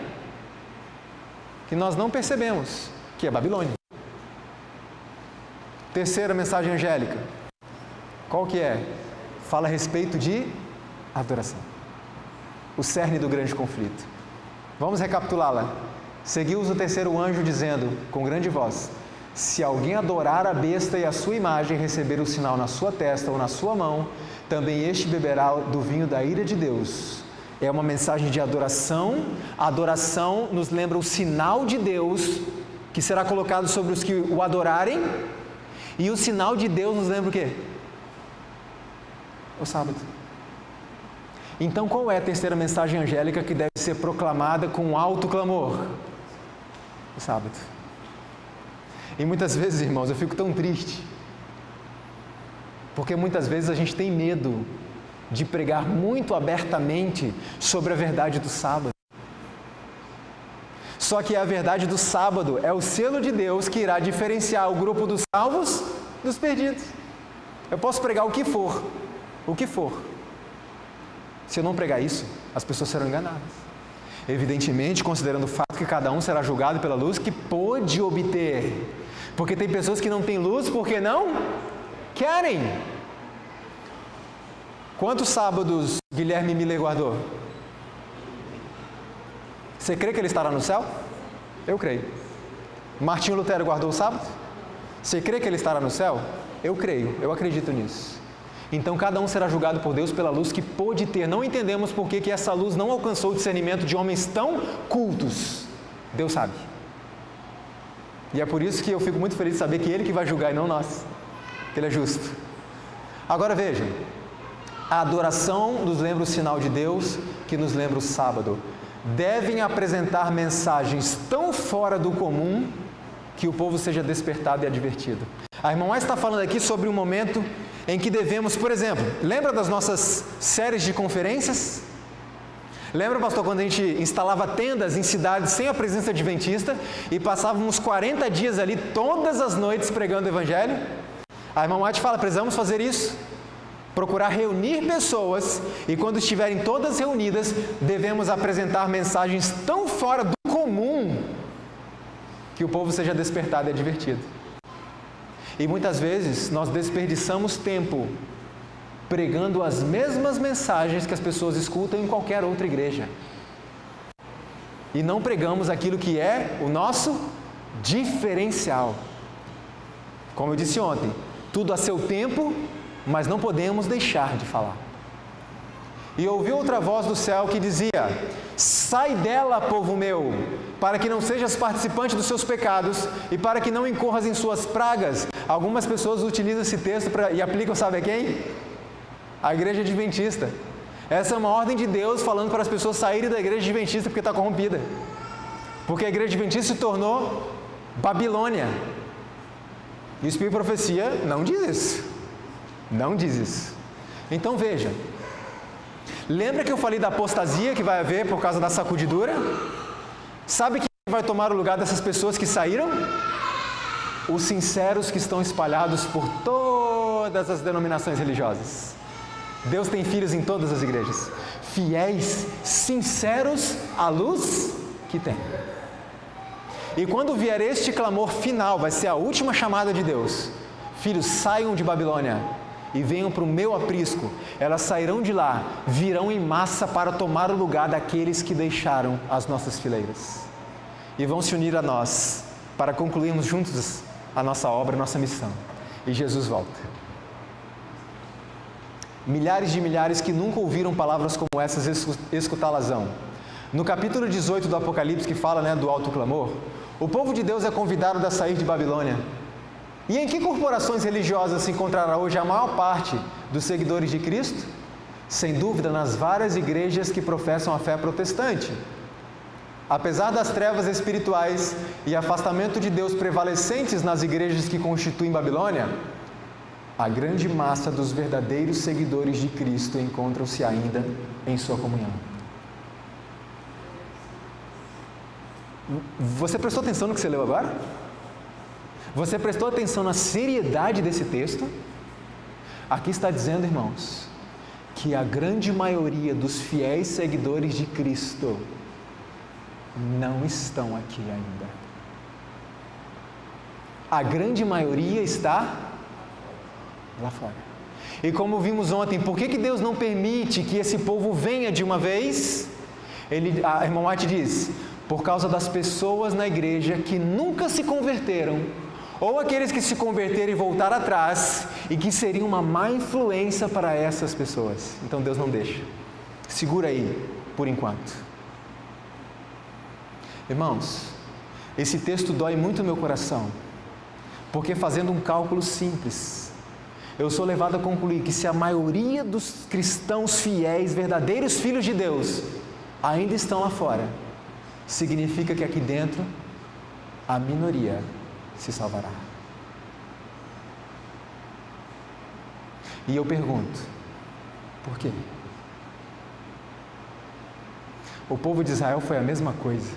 que nós não percebemos que é Babilônia. Terceira mensagem angélica. Qual que é? Fala a respeito de adoração. O cerne do grande conflito. Vamos recapitulá-la. Seguiu-os o terceiro anjo dizendo, com grande voz: se alguém adorar a besta e a sua imagem, receber o sinal na sua testa ou na sua mão, também este beberá do vinho da ira de Deus. É uma mensagem de adoração. A adoração nos lembra o sinal de Deus, que será colocado sobre os que o adorarem. E o sinal de Deus nos lembra o quê? O sábado. Então, qual é a terceira mensagem angélica que deve ser proclamada com alto clamor? O sábado. E muitas vezes, irmãos, eu fico tão triste, porque muitas vezes a gente tem medo de pregar muito abertamente sobre a verdade do sábado. Só que a verdade do sábado é o selo de Deus que irá diferenciar o grupo dos salvos dos perdidos. Eu posso pregar o que for. Se eu não pregar isso, as pessoas serão enganadas. Evidentemente, considerando o fato que cada um será julgado pela luz que pôde obter. Porque tem pessoas que não têm luz porque não querem. Quantos sábados Guilherme Miller guardou? Você crê que ele estará no céu? Eu creio. Martinho Lutero guardou o sábado? Você crê que ele estará no céu? Eu creio, eu acredito nisso. Então cada um será julgado por Deus pela luz que pôde ter. Não entendemos por que essa luz não alcançou o discernimento de homens tão cultos. Deus sabe. E é por isso que eu fico muito feliz de saber que Ele que vai julgar e não nós. Que Ele é justo. Agora vejam. A adoração nos lembra o sinal de Deus, que nos lembra o sábado. Devem apresentar mensagens tão fora do comum que o povo seja despertado e advertido. A irmã está falando aqui sobre um momento em que devemos, por exemplo, lembra das nossas séries de conferências? Lembra, pastor, quando a gente instalava tendas em cidades sem a presença adventista e passávamos 40 dias ali todas as noites pregando o Evangelho? A irmã White fala, precisamos fazer isso. Procurar reunir pessoas e quando estiverem todas reunidas, devemos apresentar mensagens tão fora do comum que o povo seja despertado e advertido. E muitas vezes nós desperdiçamos tempo pregando as mesmas mensagens que as pessoas escutam em qualquer outra igreja. E não pregamos aquilo que é o nosso diferencial. Como eu disse ontem, tudo a seu tempo, mas não podemos deixar de falar. E ouvi outra voz do céu que dizia: sai dela, povo meu, para que não sejas participante dos seus pecados e para que não incorras em suas pragas. Algumas pessoas utilizam esse texto e aplicam, sabe a quem? A igreja adventista. Essa é uma ordem de Deus falando para as pessoas saírem da igreja adventista porque está corrompida. Porque a igreja adventista se tornou Babilônia. E o Espírito de Profecia não diz isso. Não diz isso. Então veja. Lembra que eu falei da apostasia que vai haver por causa da sacudidura? Sabe quem vai tomar o lugar dessas pessoas que saíram? Os sinceros que estão espalhados por todas as denominações religiosas. Deus tem filhos em todas as igrejas. Fiéis, sinceros à luz que tem. E quando vier este clamor final, vai ser a última chamada de Deus. Filhos, saiam de Babilônia e venham para o meu aprisco. Elas sairão de lá, virão em massa para tomar o lugar daqueles que deixaram as nossas fileiras. E vão se unir a nós para concluirmos juntos a nossa obra, a nossa missão. E Jesus volta. Milhares de milhares que nunca ouviram palavras como essas escutá-las-ão. No capítulo 18 do Apocalipse, que fala do alto clamor, o povo de Deus é convidado a sair de Babilônia. E em que corporações religiosas se encontrará hoje a maior parte dos seguidores de Cristo? Sem dúvida, nas várias igrejas que professam a fé protestante. Apesar das trevas espirituais e afastamento de Deus prevalecentes nas igrejas que constituem Babilônia, a grande massa dos verdadeiros seguidores de Cristo encontram-se ainda em sua comunhão. Você prestou atenção no que você leu agora? Você prestou atenção na seriedade desse texto? Aqui está dizendo, irmãos, que a grande maioria dos fiéis seguidores de Cristo não estão aqui ainda. A grande maioria está lá fora. E como vimos ontem, por que Deus não permite que esse povo venha de uma vez? A irmã White diz, por causa das pessoas na igreja que nunca se converteram, ou aqueles que se converteram e voltaram atrás, e que seriam uma má influência para essas pessoas. Então Deus não deixa. Segura aí, por enquanto. Irmãos, esse texto dói muito o meu coração, porque fazendo um cálculo simples, eu sou levado a concluir que se a maioria dos cristãos fiéis, verdadeiros filhos de Deus, ainda estão lá fora, significa que aqui dentro, a minoria se salvará. E eu pergunto, por quê? O povo de Israel foi a mesma coisa.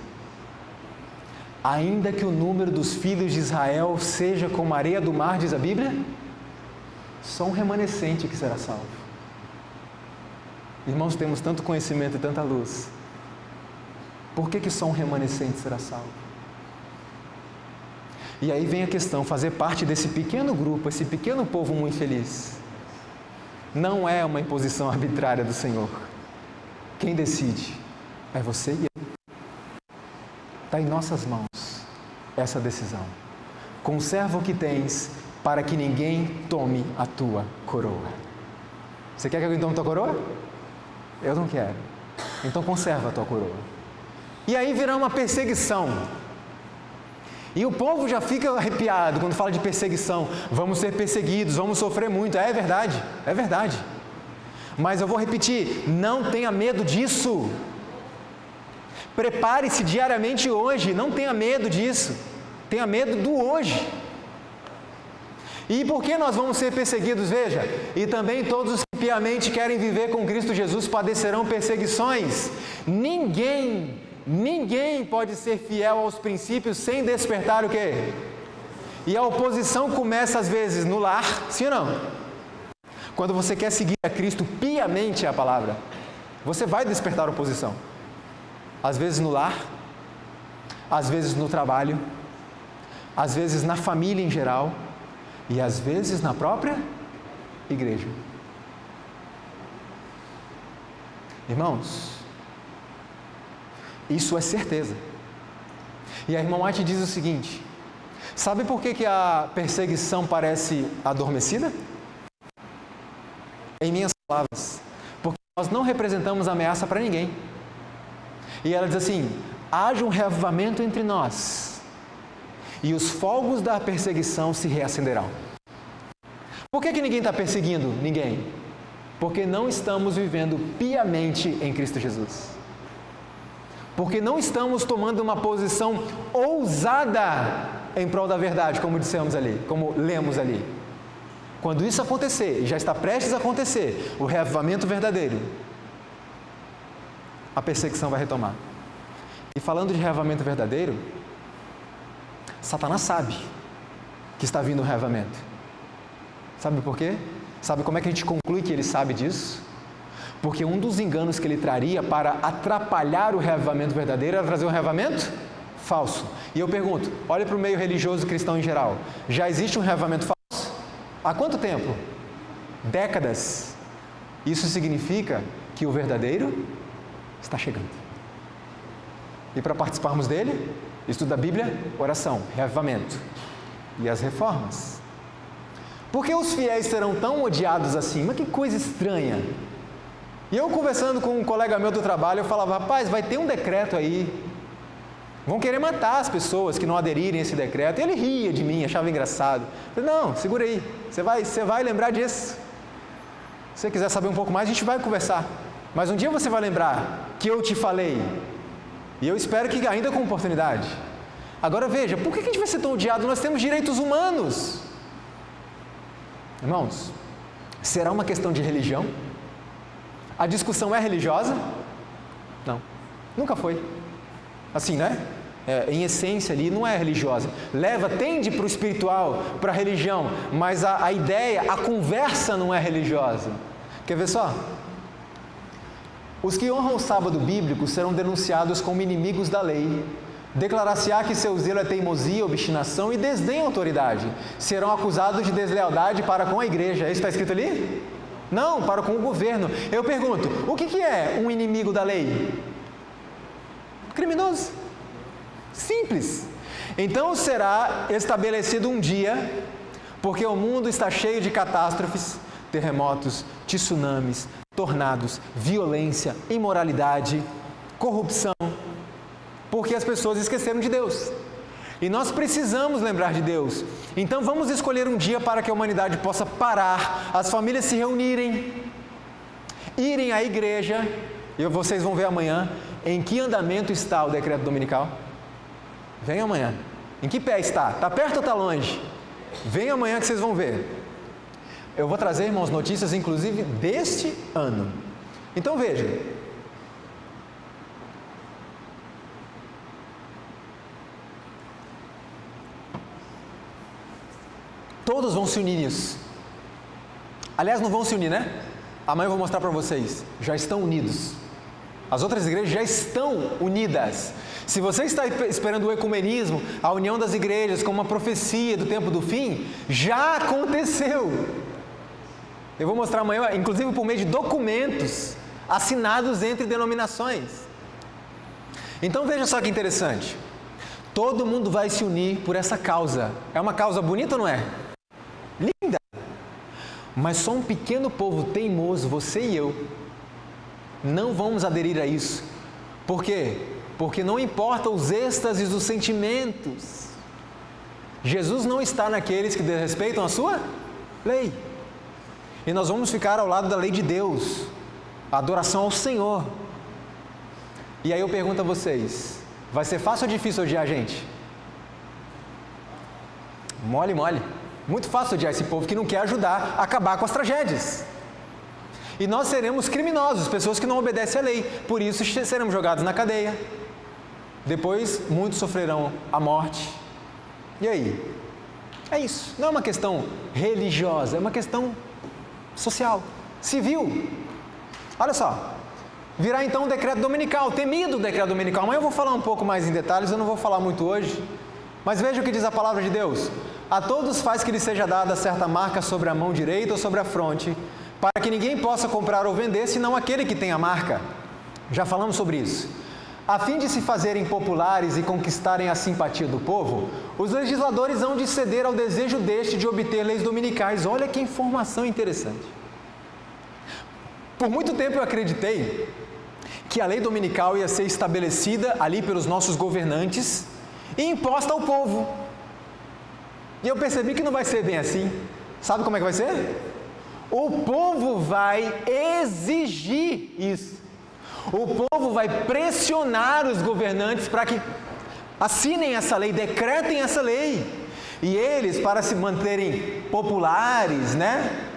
Ainda que o número dos filhos de Israel seja como a areia do mar, diz a Bíblia, só um remanescente que será salvo. Irmãos, temos tanto conhecimento e tanta luz. Por que só um remanescente será salvo? E aí vem a questão, fazer parte desse pequeno grupo, esse pequeno povo muito feliz, não é uma imposição arbitrária do Senhor. Quem decide é você e eu. Está em nossas mãos essa decisão. Conserva o que tens, para que ninguém tome a tua coroa. Você quer que alguém tome a tua coroa? Eu não quero. Então conserva a tua coroa. E aí virá uma perseguição. E o povo já fica arrepiado quando fala de perseguição. Vamos ser perseguidos, vamos sofrer muito. É verdade, é verdade. Mas eu vou repetir, não tenha medo disso. Prepare-se diariamente hoje, não tenha medo disso. Tenha medo do hoje. E por que nós vamos ser perseguidos? Veja, e também todos os que piamente querem viver com Cristo Jesus padecerão perseguições. Ninguém pode ser fiel aos princípios sem despertar o quê? E a oposição começa às vezes no lar, sim ou não? Quando você quer seguir a Cristo piamente, é a palavra, você vai despertar oposição. Às vezes no lar, às vezes no trabalho, às vezes na família em geral e às vezes na própria igreja. Irmãos, isso é certeza. E a irmã White diz o seguinte, sabe por que a perseguição parece adormecida? Em minhas palavras, porque nós não representamos ameaça para ninguém. E ela diz assim, haja um reavivamento entre nós, e os fogos da perseguição se reacenderão. Por que ninguém está perseguindo ninguém? Porque não estamos vivendo piamente em Cristo Jesus. Porque não estamos tomando uma posição ousada em prol da verdade, como dissemos ali, como lemos ali. Quando isso acontecer, e já está prestes a acontecer, o reavivamento verdadeiro, a perseguição vai retomar. E falando de reavivamento verdadeiro, Satanás sabe que está vindo o reavivamento. Sabe por quê? Sabe como é que a gente conclui que ele sabe disso? Porque um dos enganos que ele traria para atrapalhar o reavivamento verdadeiro era trazer um reavivamento falso. E eu pergunto, olha para o meio religioso cristão em geral, já existe um reavivamento falso? Há quanto tempo? Décadas. Isso significa que o verdadeiro está chegando. E para participarmos dele, estudo da Bíblia, oração, reavivamento e as reformas. Por que os fiéis serão tão odiados assim? Mas que coisa estranha. E eu conversando com um colega meu do trabalho, eu falava, rapaz, vai ter um decreto aí, vão querer matar as pessoas que não aderirem a esse decreto. E ele ria de mim, achava engraçado. Eu falei, não, segura aí, você vai lembrar disso. Se você quiser saber um pouco mais, a gente vai conversar. Mas um dia você vai lembrar que eu te falei. E eu espero que ainda com oportunidade. Agora veja, por que a gente vai ser tão odiado? Nós temos direitos humanos. Irmãos, será uma questão de religião? A discussão é religiosa? Não, nunca foi. Assim, né? Em essência ali, não é religiosa. Tende para o espiritual, para a religião, mas a ideia, a conversa não é religiosa. Quer ver só? Os que honram o sábado bíblico serão denunciados como inimigos da lei. Declarar-se-á que seu zelo é teimosia, obstinação e desdém à autoridade. Serão acusados de deslealdade para com a igreja. Isso está escrito ali? Não, para com o governo. Eu pergunto, o que é um inimigo da lei? Criminoso. Simples. Então será estabelecido um dia, porque o mundo está cheio de catástrofes, terremotos, tsunamis, tornados, violência, imoralidade, corrupção, porque as pessoas esqueceram de Deus. E nós precisamos lembrar de Deus. Então vamos escolher um dia para que a humanidade possa parar, as famílias se reunirem, irem à igreja, e vocês vão ver amanhã em que andamento está o decreto dominical. Venha amanhã. Em que pé está? Está perto ou está longe? Venha amanhã que vocês vão ver. Eu vou trazer, irmãos, notícias inclusive deste ano. Então veja. Todos vão se unir nisso. Aliás, não vão se unir, né? Amanhã eu vou mostrar para vocês. Já estão unidos. As outras igrejas já estão unidas. Se você está esperando o ecumenismo, a união das igrejas como uma profecia do tempo do fim, já aconteceu. Eu vou mostrar amanhã, inclusive por meio de documentos assinados entre denominações. Então veja só que interessante. Todo mundo vai se unir por essa causa. É uma causa bonita ou não é? Linda! Mas só um pequeno povo teimoso, você e eu, não vamos aderir a isso. Por quê? Porque não importa os êxtases, os sentimentos. Jesus não está naqueles que desrespeitam a sua lei. E nós vamos ficar ao lado da lei de Deus, a adoração ao Senhor. E aí eu pergunto a vocês, vai ser fácil ou difícil odiar a gente? Mole, mole. Muito fácil odiar esse povo que não quer ajudar a acabar com as tragédias. E nós seremos criminosos, pessoas que não obedecem à lei. Por isso seremos jogados na cadeia. Depois muitos sofrerão a morte. E aí? É isso. Não é uma questão religiosa, é uma questão social, civil. Olha só. Virá então o decreto dominical, temido o decreto dominical. Amanhã eu vou falar um pouco mais em detalhes, eu não vou falar muito hoje. Mas veja o que diz a palavra de Deus. A todos faz que lhe seja dada certa marca sobre a mão direita ou sobre a fronte, para que ninguém possa comprar ou vender, senão aquele que tem a marca. Já falamos sobre isso. A fim de se fazerem populares e conquistarem a simpatia do povo, os legisladores hão de ceder ao desejo deste de obter leis dominicais. Olha que informação interessante. Por muito tempo eu acreditei que a lei dominical ia ser estabelecida ali pelos nossos governantes e imposta ao povo. E eu percebi que não vai ser bem assim. Sabe como é que vai ser? O povo vai exigir isso. O povo vai pressionar os governantes para que assinem essa lei, decretem essa lei. E eles, para se manterem populares,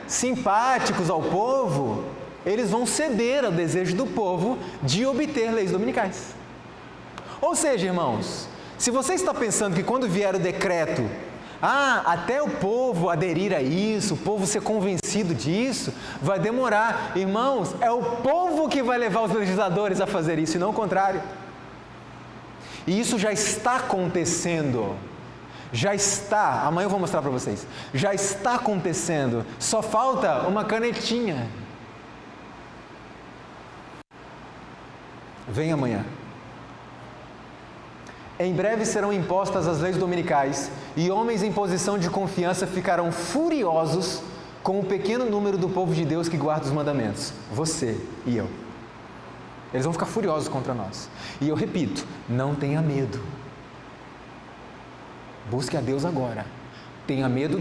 simpáticos ao povo, eles vão ceder ao desejo do povo de obter leis dominicais. Ou seja, irmãos, se você está pensando que quando vier o decreto, até o povo aderir a isso, o povo ser convencido disso, vai demorar. Irmãos, é o povo que vai levar os legisladores a fazer isso e não o contrário. E isso já está acontecendo. Já está, amanhã eu vou mostrar para vocês. Já está acontecendo, só falta uma canetinha. Vem amanhã. Em breve serão impostas as leis dominicais e homens em posição de confiança ficarão furiosos com o pequeno número do povo de Deus que guarda os mandamentos. Você e eu. Eles vão ficar furiosos contra nós. E eu repito, não tenha medo. Busque a Deus agora. Tenha medo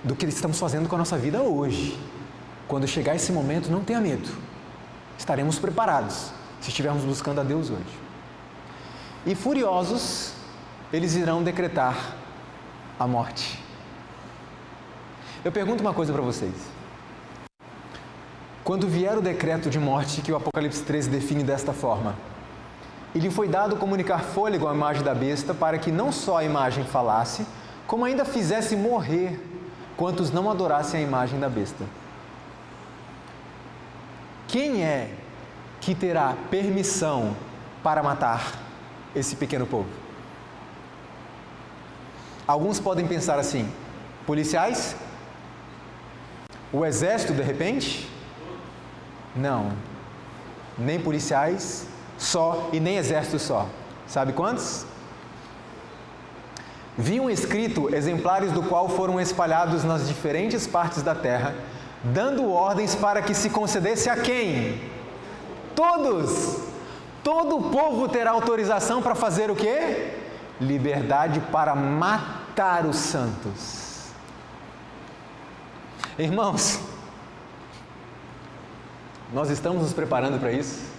do que estamos fazendo com a nossa vida hoje. Quando chegar esse momento, não tenha medo. Estaremos preparados se estivermos buscando a Deus hoje. E furiosos, eles irão decretar a morte. Eu pergunto uma coisa para vocês. Quando vier o decreto de morte que o Apocalipse 13 define desta forma, e lhe foi dado comunicar fôlego à imagem da besta para que não só a imagem falasse, como ainda fizesse morrer quantos não adorassem a imagem da besta. Quem é que terá permissão para matar esse pequeno povo? Alguns podem pensar assim: policiais? O exército, de repente? Não, nem policiais só e nem exército só. Sabe quantos? Vinham escrito exemplares do qual foram espalhados nas diferentes partes da terra, dando ordens para que se concedesse a quem? Todos! Todo o povo terá autorização para fazer o quê? Liberdade para matar os santos. Irmãos, nós estamos nos preparando para isso?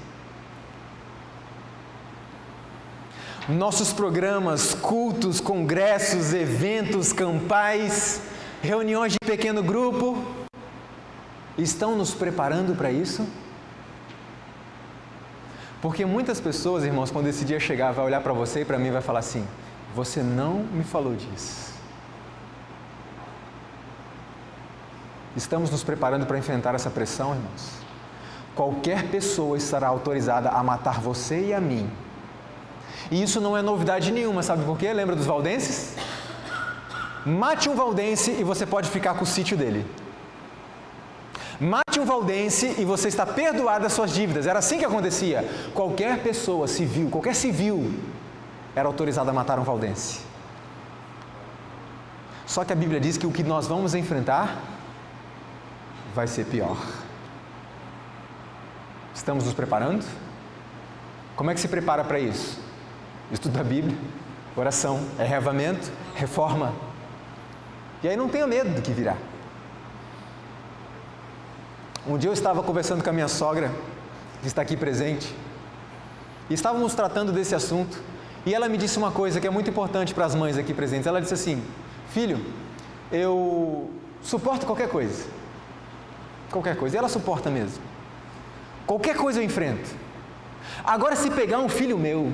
Nossos programas, cultos, congressos, eventos, campais, reuniões de pequeno grupo, estão nos preparando para isso? Porque muitas pessoas, irmãos, quando esse dia chegar, vai olhar para você e para mim e vai falar assim: você não me falou disso. Estamos nos preparando para enfrentar essa pressão, irmãos? Qualquer pessoa estará autorizada a matar você e a mim. E isso não é novidade nenhuma, sabe por quê? Lembra dos valdenses? Mate um valdense e você pode ficar com o sítio dele. Mate um valdense e você está perdoado das suas dívidas. Era assim que acontecia. Qualquer pessoa civil, qualquer civil, era autorizado a matar um valdense. Só que a Bíblia diz que o que nós vamos enfrentar vai ser pior. Estamos nos preparando? Como é que se prepara para isso? Estudo da Bíblia, oração, é reavamento, reforma. E aí não tenha medo do que virá. Um dia eu estava conversando com a minha sogra, que está aqui presente, e estávamos tratando desse assunto, e ela me disse uma coisa que é muito importante para as mães aqui presentes. Ela disse assim: filho, eu suporto qualquer coisa. Qualquer coisa. E ela suporta mesmo. Qualquer coisa eu enfrento. Agora, se pegar um filho meu,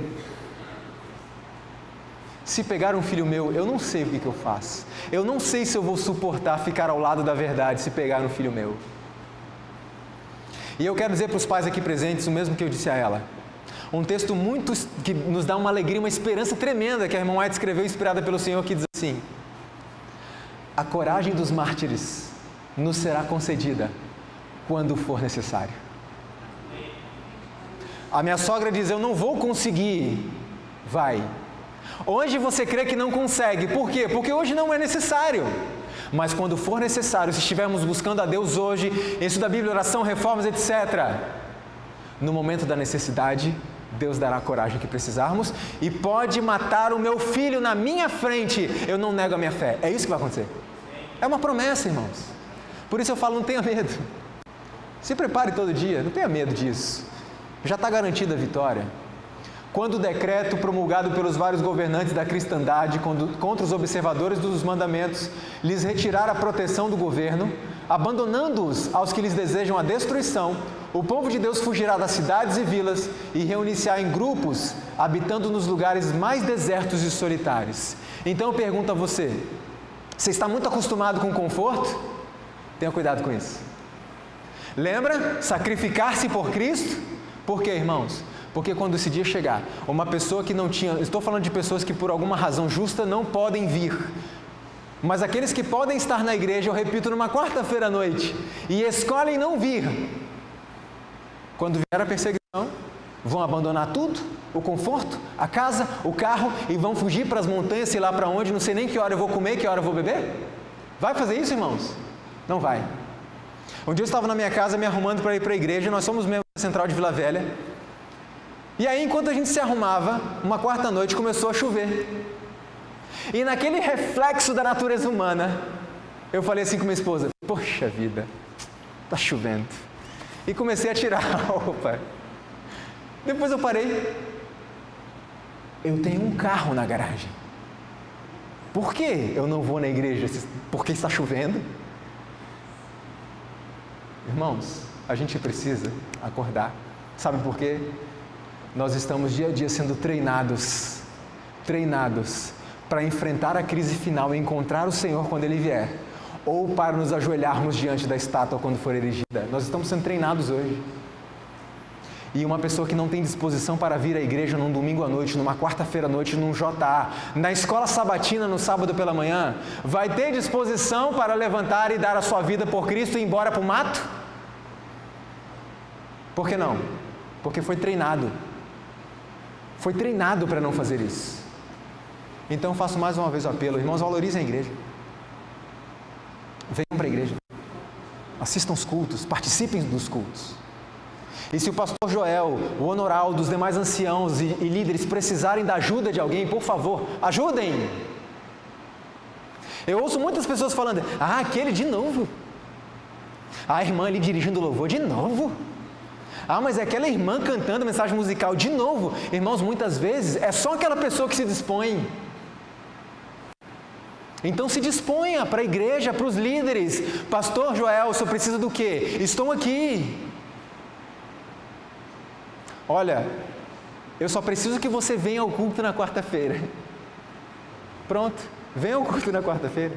eu não sei o que eu faço. Eu não sei se eu vou suportar ficar ao lado da verdade se pegar um filho meu. E eu quero dizer para os pais aqui presentes o mesmo que eu disse a ela. Um texto que nos dá uma alegria, uma esperança tremenda, que a irmã White escreveu, inspirada pelo Senhor, que diz assim: a coragem dos mártires nos será concedida quando for necessário. A minha sogra diz: eu não vou conseguir. Vai. Hoje você crê que não consegue. Por quê? Porque hoje não é necessário. Mas quando for necessário, se estivermos buscando a Deus hoje, estudo da Bíblia, oração, reformas, etc., no momento da necessidade, Deus dará a coragem que precisarmos e pode matar o meu filho na minha frente. Eu não nego a minha fé. É isso que vai acontecer. É uma promessa, irmãos. Por isso eu falo, não tenha medo. Se prepare todo dia, não tenha medo disso. Já está garantida a vitória. Quando o decreto promulgado pelos vários governantes da cristandade contra os observadores dos mandamentos lhes retirar a proteção do governo, abandonando-os aos que lhes desejam a destruição, o povo de Deus fugirá das cidades e vilas e reunir-se-á em grupos, habitando nos lugares mais desertos e solitários. Então eu pergunto a você: você está muito acostumado com conforto? Tenha cuidado com isso. Lembra? Sacrificar-se por Cristo? Por quê, irmãos? Porque quando esse dia chegar, uma pessoa que não tinha... Estou falando de pessoas que por alguma razão justa não podem vir. Mas aqueles que podem estar na igreja, eu repito, numa quarta-feira à noite, e escolhem não vir, quando vier a perseguição, vão abandonar tudo, o conforto, a casa, o carro, e vão fugir para as montanhas, sei lá para onde, não sei nem que hora eu vou comer, que hora eu vou beber? Vai fazer isso, irmãos? Não vai. Um dia eu estava na minha casa me arrumando para ir para a igreja, nós somos membros da Central de Vila Velha, e aí enquanto a gente se arrumava, uma quarta-noite começou a chover. E naquele reflexo da natureza humana, eu falei assim com minha esposa: poxa vida, está chovendo. E comecei a tirar a roupa. Depois eu parei. Eu tenho um carro na garagem. Por que eu não vou na igreja? Porque está chovendo? Irmãos, a gente precisa acordar. Sabe por quê? Nós estamos dia a dia sendo treinados para enfrentar a crise final e encontrar o Senhor quando Ele vier, ou para nos ajoelharmos diante da estátua quando for erigida. Nós estamos sendo treinados hoje. E uma pessoa que não tem disposição para vir à igreja num domingo à noite, numa quarta-feira à noite, num JA, na escola sabatina no sábado pela manhã, vai ter disposição para levantar e dar a sua vida por Cristo e ir embora para o mato? Por que não? Porque foi treinado. Foi treinado para não fazer isso. Então faço mais uma vez o apelo, irmãos, valorizem a igreja. Venham para a igreja. Assistam os cultos, participem dos cultos. E se o pastor Joel, o Honoraldo, os demais anciãos e líderes precisarem da ajuda de alguém, por favor, ajudem. Eu ouço muitas pessoas falando, aquele de novo. A irmã ali dirigindo o louvor de novo. Mas é aquela irmã cantando mensagem musical de novo. Irmãos, muitas vezes é só aquela pessoa que se dispõe. Então se disponha para a igreja, para os líderes. Pastor Joel, o senhor precisa do quê? Estou aqui. Olha, eu só preciso que você venha ao culto na quarta-feira. Pronto, venha ao culto na quarta-feira.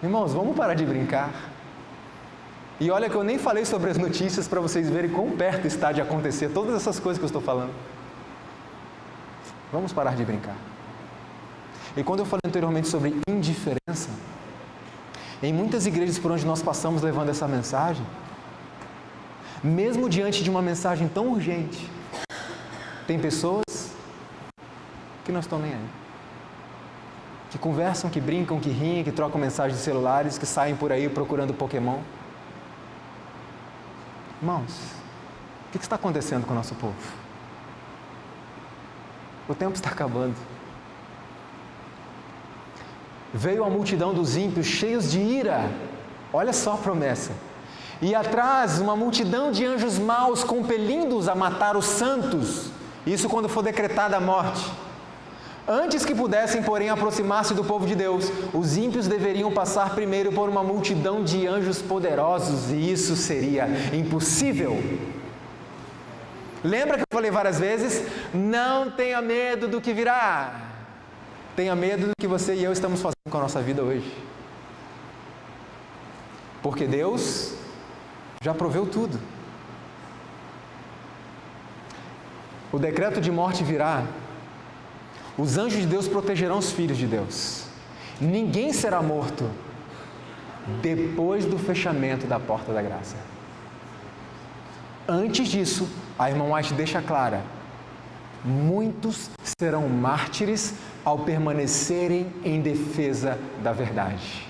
Irmãos, vamos parar de brincar. E olha que eu nem falei sobre as notícias para vocês verem quão perto está de acontecer todas essas coisas que eu estou falando. Vamos parar de brincar. E quando eu falei anteriormente sobre indiferença, em muitas igrejas por onde nós passamos levando essa mensagem, mesmo diante de uma mensagem tão urgente, tem pessoas que não estão nem aí. Que conversam, que brincam, que riem, que trocam mensagens de celulares, que saem por aí procurando Pokémon. Irmãos, o que está acontecendo com o nosso povo? O tempo está acabando. Veio a multidão dos ímpios cheios de ira. Olha só a promessa. E atrás uma multidão de anjos maus compelindo-os a matar os santos. Isso quando for decretada a morte. Antes que pudessem, porém, aproximar-se do povo de Deus, os ímpios deveriam passar primeiro por uma multidão de anjos poderosos, e isso seria impossível. Lembra que eu falei várias vezes? Não tenha medo do que virá. Tenha medo do que você e eu estamos fazendo com a nossa vida hoje. Porque Deus já proveu tudo. O decreto de morte virá. Os anjos de Deus protegerão os filhos de Deus. Ninguém será morto depois do fechamento da porta da graça. Antes disso, a irmã White deixa clara: muitos serão mártires ao permanecerem em defesa da verdade.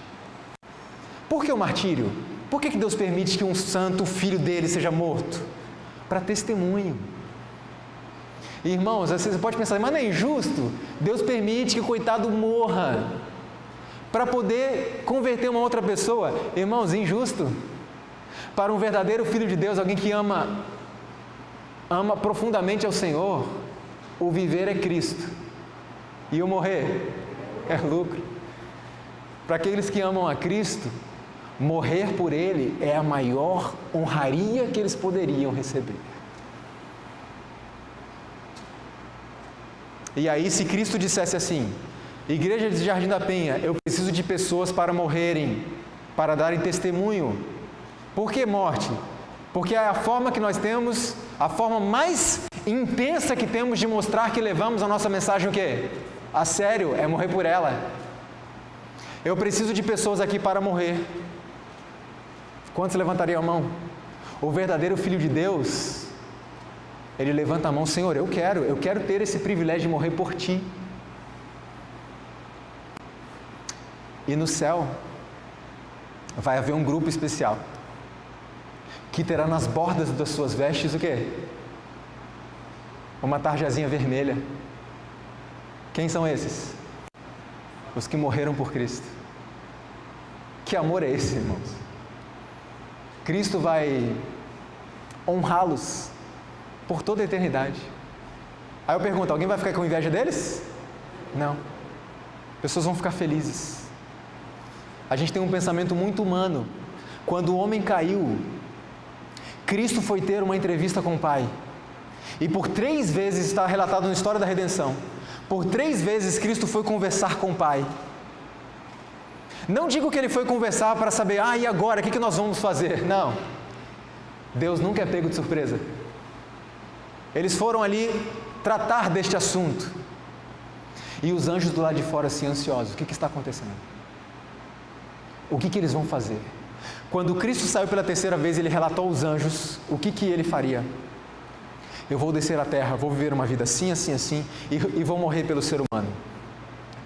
Por que o martírio? Por que Deus permite que um santo, filho dele, seja morto? Para testemunho. Irmãos, você pode pensar, mas não é injusto? Deus permite que o coitado morra para poder converter uma outra pessoa. Irmãos, injusto. Para um verdadeiro filho de Deus, alguém que ama profundamente ao Senhor, o viver é Cristo e o morrer é lucro. Para aqueles que amam a Cristo, morrer por Ele é a maior honraria que eles poderiam receber. E aí, se Cristo dissesse assim: Igreja de Jardim da Penha, eu preciso de pessoas para morrerem, para darem testemunho. Por que morte? Porque é a forma que nós temos, a forma mais intensa que temos de mostrar que levamos a nossa mensagem o quê? A sério, é morrer por ela. Eu preciso de pessoas aqui para morrer. Quantos levantariam a mão? O verdadeiro Filho de Deus, ele levanta a mão: Senhor, eu quero ter esse privilégio de morrer por Ti. E no céu, vai haver um grupo especial, que terá nas bordas das suas vestes o quê? Uma tarjazinha vermelha. Quem são esses? Os que morreram por Cristo. Que amor é esse, irmãos? Cristo vai honrá-los por toda a eternidade. Aí eu pergunto, alguém vai ficar com inveja deles? Não. Pessoas vão ficar felizes. A gente tem um pensamento muito humano. Quando o homem caiu, Cristo foi ter uma entrevista com o Pai. E por 3 vezes, está relatado na história da redenção, por 3 vezes Cristo foi conversar com o Pai. Não digo que Ele foi conversar para saber, e agora, o que nós vamos fazer? Não. Deus nunca é pego de surpresa. Eles foram ali tratar deste assunto. E os anjos do lado de fora assim, ansiosos. O que está acontecendo? O que eles vão fazer? Quando Cristo saiu pela terceira vez, Ele relatou aos anjos o que Ele faria. Eu vou descer à terra, vou viver uma vida assim, assim, assim, e vou morrer pelo ser humano,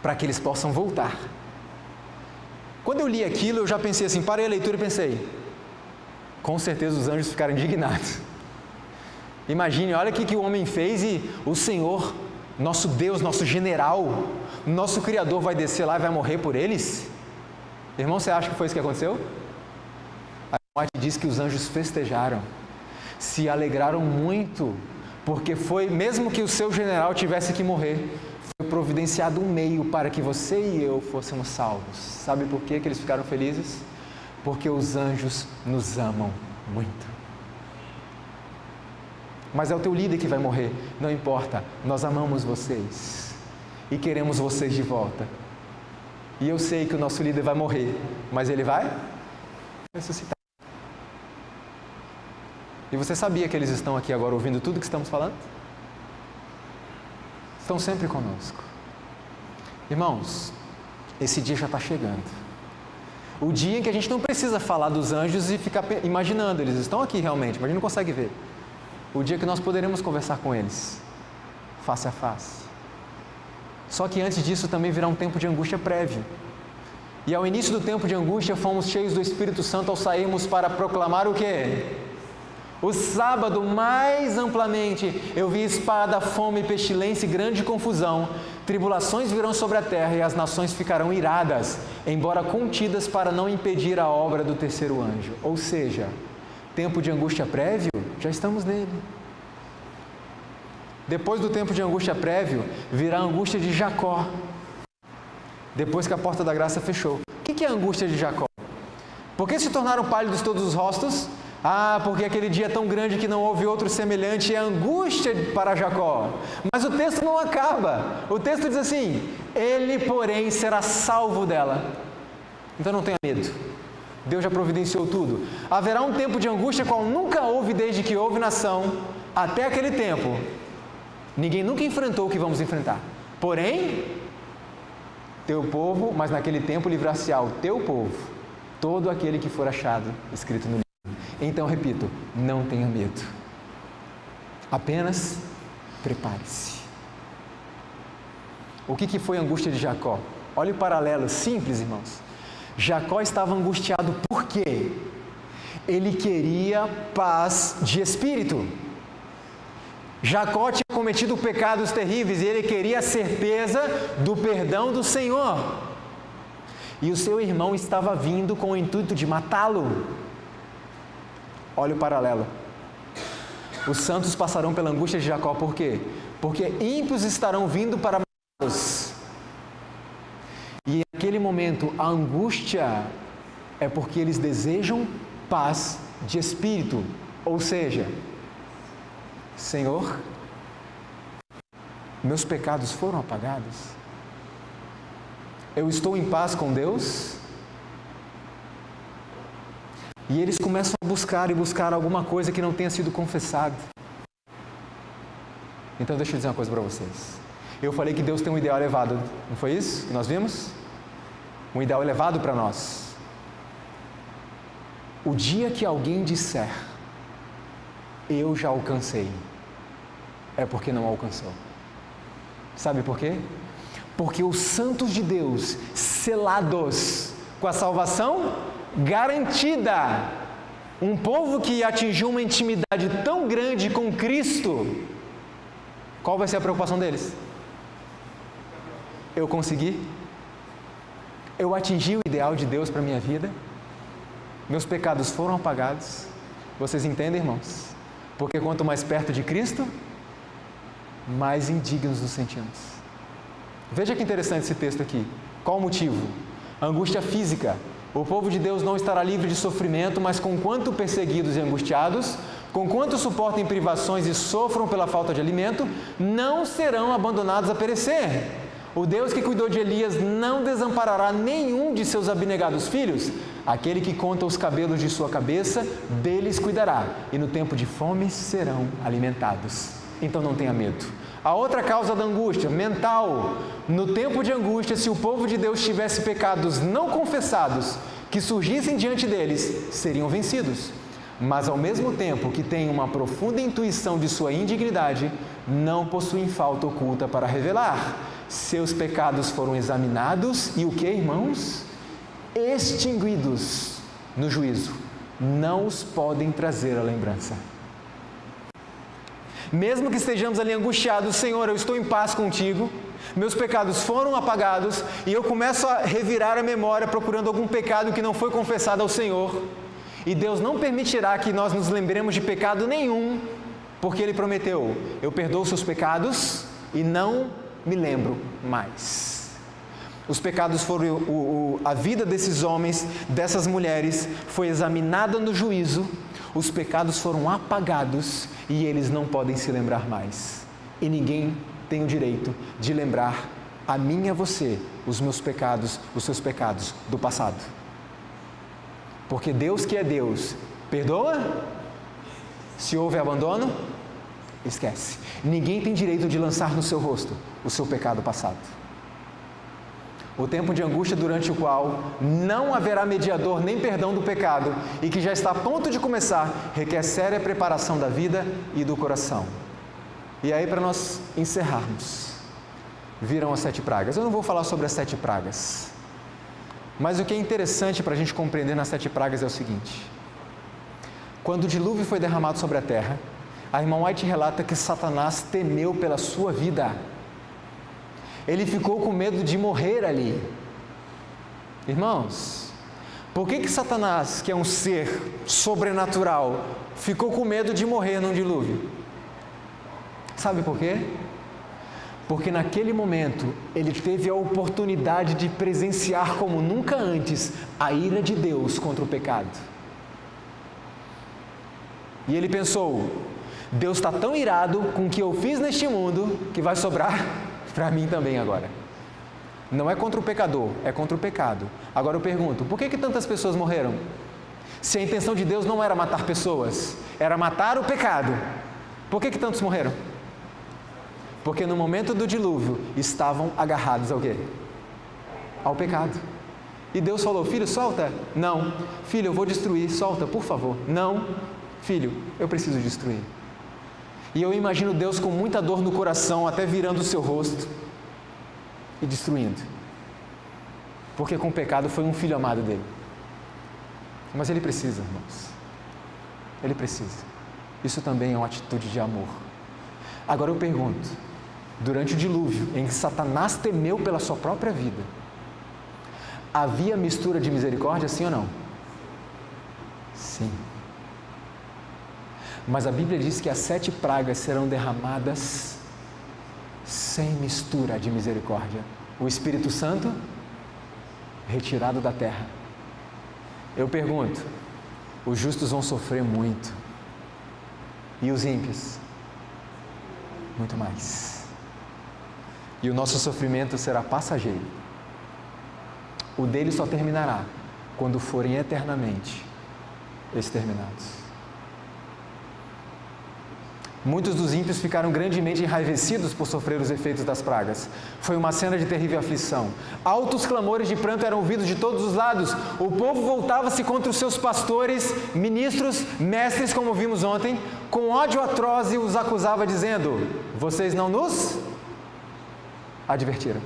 para que eles possam voltar. Quando eu li aquilo, eu já pensei assim, parei a leitura e pensei, com certeza os anjos ficaram indignados. Imagine, olha o que o homem fez e o Senhor, nosso Deus, nosso general, nosso Criador vai descer lá e vai morrer por eles? Irmão, você acha que foi isso que aconteceu? A morte diz que os anjos festejaram, se alegraram muito, porque foi, mesmo que o seu general tivesse que morrer, foi providenciado um meio para que você e eu fôssemos salvos. Sabe por que eles ficaram felizes? Porque os anjos nos amam muito. Mas é o teu líder que vai morrer, não importa, nós amamos vocês e queremos vocês de volta. E eu sei que o nosso líder vai morrer, mas ele vai ressuscitar. E você sabia que eles estão aqui agora ouvindo tudo que estamos falando? Estão sempre conosco. Irmãos, esse dia já está chegando. O dia em que a gente não precisa falar dos anjos e ficar imaginando, eles estão aqui realmente, mas a gente não consegue ver. O dia que nós poderemos conversar com eles, face a face. Só que antes disso também virá um tempo de angústia prévio. E ao início do tempo de angústia, fomos cheios do Espírito Santo ao sairmos para proclamar o quê? O sábado, mais amplamente, eu vi espada, fome, pestilência e grande confusão. Tribulações virão sobre a terra e as nações ficarão iradas, embora contidas para não impedir a obra do terceiro anjo. Ou seja, tempo de angústia prévio, já estamos nele. Depois do tempo de angústia prévio, virá a angústia de Jacó. Depois que a porta da graça fechou. O que é a angústia de Jacó? Por que se tornaram pálidos todos os rostos? Porque aquele dia é tão grande que não houve outro semelhante, é angústia para Jacó. Mas o texto não acaba. O texto diz assim, ele, porém, será salvo dela. Então não tenha medo. Deus já providenciou tudo. Haverá um tempo de angústia qual nunca houve desde que houve nação. Até aquele tempo, ninguém nunca enfrentou o que vamos enfrentar. Porém, teu povo, mas naquele tempo livrar-se-á o teu povo, todo aquele que for achado, escrito no livro. Então, repito, não tenha medo. Apenas prepare-se. O que foi a angústia de Jacó? Olha o paralelo simples, irmãos. Jacó estava angustiado por quê? Ele queria paz de espírito. Jacó tinha cometido pecados terríveis e ele queria a certeza do perdão do Senhor. E o seu irmão estava vindo com o intuito de matá-lo. Olha o paralelo. Os santos passarão pela angústia de Jacó, por quê? Porque ímpios estarão vindo para matá-los. E naquele momento, a angústia é porque eles desejam paz de espírito. Ou seja, Senhor, meus pecados foram apagados? Eu estou em paz com Deus? E eles começam a buscar alguma coisa que não tenha sido confessada. Então deixa eu dizer uma coisa para vocês. Eu falei que Deus tem um ideal elevado, não foi isso que nós vimos? Um ideal elevado para nós. O dia que alguém disser, eu já alcancei, é porque não alcançou. Sabe por quê? Porque os santos de Deus, selados com a salvação garantida, um povo que atingiu uma intimidade tão grande com Cristo, qual vai ser a preocupação deles? Eu consegui? Eu atingi o ideal de Deus para a minha vida? Meus pecados foram apagados? Vocês entendem, irmãos? Porque quanto mais perto de Cristo, mais indignos nos sentimos. Veja que interessante esse texto aqui. Qual o motivo? Angústia física. O povo de Deus não estará livre de sofrimento, mas conquanto perseguidos e angustiados, conquanto suportem privações e sofram pela falta de alimento, não serão abandonados a perecer. O Deus que cuidou de Elias não desamparará nenhum de seus abnegados filhos. Aquele que conta os cabelos de sua cabeça, deles cuidará, e no tempo de fome serão alimentados. Então não tenha medo. A outra causa da angústia, mental. No tempo de angústia, se o povo de Deus tivesse pecados não confessados, que surgissem diante deles, seriam vencidos. Mas ao mesmo tempo que têm uma profunda intuição de sua indignidade, não possuem falta oculta para revelar. Seus pecados foram examinados e o que, irmãos? Extinguidos no juízo. Não os podem trazer à lembrança. Mesmo que estejamos ali angustiados, Senhor, eu estou em paz contigo, meus pecados foram apagados e eu começo a revirar a memória procurando algum pecado que não foi confessado ao Senhor. E Deus não permitirá que nós nos lembremos de pecado nenhum, porque Ele prometeu: eu perdoo os seus pecados e não me lembro mais. Os pecados foram, a vida desses homens, dessas mulheres, foi examinada no juízo, os pecados foram apagados e eles não podem se lembrar mais. E ninguém tem o direito de lembrar a mim e a você os meus pecados, os seus pecados do passado. Porque Deus que é Deus, perdoa? Se houve abandono, esquece. Ninguém tem direito de lançar no seu rosto o seu pecado passado. O tempo de angústia durante o qual não haverá mediador nem perdão do pecado e que já está a ponto de começar, requer séria preparação da vida e do coração. E aí, para nós encerrarmos, viram as 7 pragas. Eu não vou falar sobre as 7 pragas, mas o que é interessante para a gente compreender nas 7 pragas é o seguinte: quando o dilúvio foi derramado sobre a terra, a irmã White relata que Satanás temeu pela sua vida. Ele ficou com medo de morrer ali. Irmãos, por que Satanás, que é um ser sobrenatural, ficou com medo de morrer num dilúvio? Sabe por quê? Porque naquele momento ele teve a oportunidade de presenciar como nunca antes a ira de Deus contra o pecado. E ele pensou: Deus está tão irado com o que eu fiz neste mundo que vai sobrar para mim também agora. Não é contra o pecador, é contra o pecado. Agora eu pergunto, por que tantas pessoas morreram? Se a intenção de Deus não era matar pessoas, era matar o pecado, por que tantos morreram? Porque no momento do dilúvio estavam agarrados ao quê? Ao pecado. E Deus falou: filho, solta. Não. Filho, eu vou destruir. Solta, por favor. Não. Filho, eu preciso destruir. E eu imagino Deus com muita dor no coração, até virando o seu rosto e destruindo. Porque com o pecado foi um filho amado dele. Mas ele precisa, irmãos. Ele precisa. Isso também é uma atitude de amor. Agora eu pergunto, durante o dilúvio, em que Satanás temeu pela sua própria vida, havia mistura de misericórdia, sim ou não? Sim. Mas a Bíblia diz que as 7 pragas serão derramadas sem mistura de misericórdia. O Espírito Santo retirado da terra. Eu pergunto, os justos vão sofrer muito. E os ímpios? Muito mais. E o nosso sofrimento será passageiro. O dele só terminará quando forem eternamente exterminados. Muitos dos ímpios ficaram grandemente enraivecidos por sofrer os efeitos das pragas. Foi uma cena de terrível aflição. Altos clamores de pranto eram ouvidos de todos os lados. O povo voltava-se contra os seus pastores, ministros, mestres, como vimos ontem, com ódio atroz, e os acusava dizendo: vocês não nos advertiram.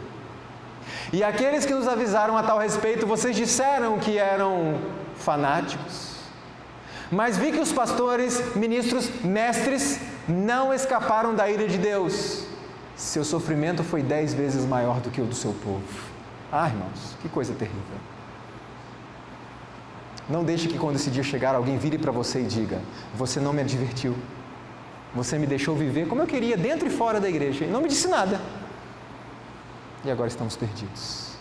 E aqueles que nos avisaram a tal respeito, vocês disseram que eram fanáticos. Mas vi que os pastores, ministros, mestres não escaparam da ira de Deus. Seu sofrimento foi 10 vezes maior do que o do seu povo. Ah, irmãos, que coisa terrível. Não deixe que quando esse dia chegar, alguém vire para você e diga: você não me advertiu. Você me deixou viver como eu queria, dentro e fora da igreja, e não me disse nada. E agora estamos perdidos.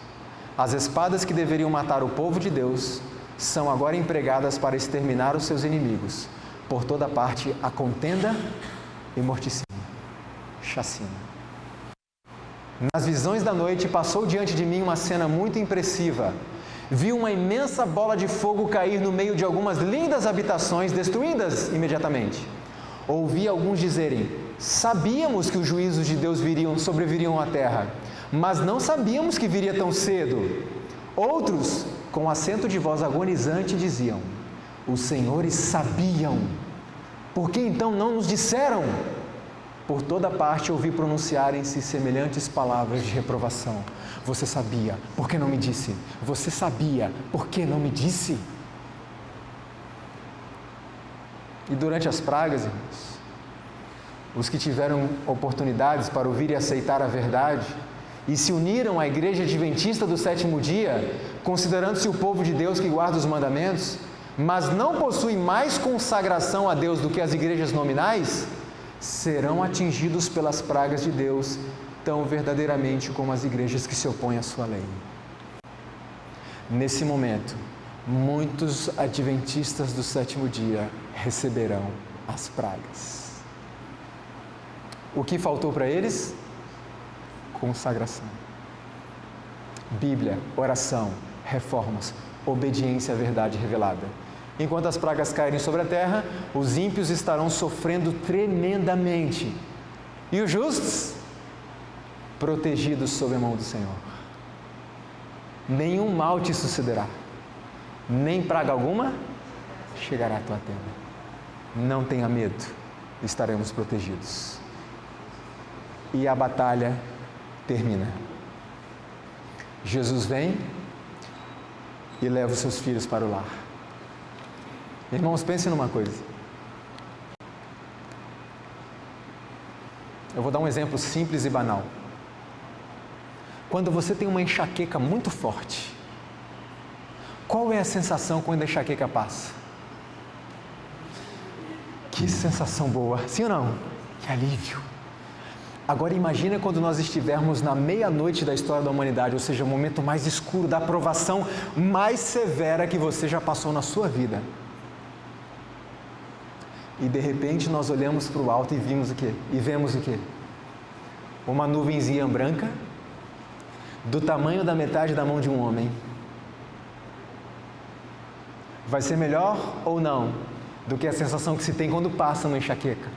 As espadas que deveriam matar o povo de Deus são agora empregadas para exterminar os seus inimigos. Por toda parte há contenda e morticínio, chacina. Nas visões da noite passou diante de mim uma cena muito impressiva. Vi uma imensa bola de fogo cair no meio de algumas lindas habitações, destruídas imediatamente. Ouvi alguns dizerem: sabíamos que os juízos de Deus sobreviriam à terra, mas não sabíamos que viria tão cedo. Outros, com acento de voz agonizante, diziam: os senhores sabiam, por que então não nos disseram? Por toda parte ouvi pronunciarem-se semelhantes palavras de reprovação. Você sabia, por que não me disse? Você sabia, por que não me disse? E durante as pragas, irmãos, os que tiveram oportunidades para ouvir e aceitar a verdade e se uniram à igreja adventista do sétimo dia, considerando-se o povo de Deus que guarda os mandamentos, mas não possui mais consagração a Deus do que as igrejas nominais, serão atingidos pelas pragas de Deus tão verdadeiramente como as igrejas que se opõem à sua lei. Nesse momento, muitos adventistas do sétimo dia receberão as pragas. O que faltou para eles? Consagração. Bíblia, oração, reformas, obediência à verdade revelada. Enquanto as pragas caírem sobre a terra, os ímpios estarão sofrendo tremendamente. E os justos? Protegidos sob a mão do Senhor. Nenhum mal te sucederá, nem praga alguma chegará à tua tenda. Não tenha medo, estaremos protegidos. E a batalha termina. Jesus vem e leva os seus filhos para o lar. Irmãos, pensem numa coisa. Eu vou dar um exemplo simples e banal. Quando você tem uma enxaqueca muito forte, qual é a sensação quando a enxaqueca passa? Que sensação boa, sim ou não? Que alívio. Agora imagina quando nós estivermos na meia-noite da história da humanidade, ou seja, o momento mais escuro, da provação mais severa que você já passou na sua vida. E de repente nós olhamos para o alto e vimos o quê? E vemos o quê? Uma nuvenzinha branca, do tamanho da metade da mão de um homem. Vai ser melhor ou não do que a sensação que se tem quando passa uma enxaqueca?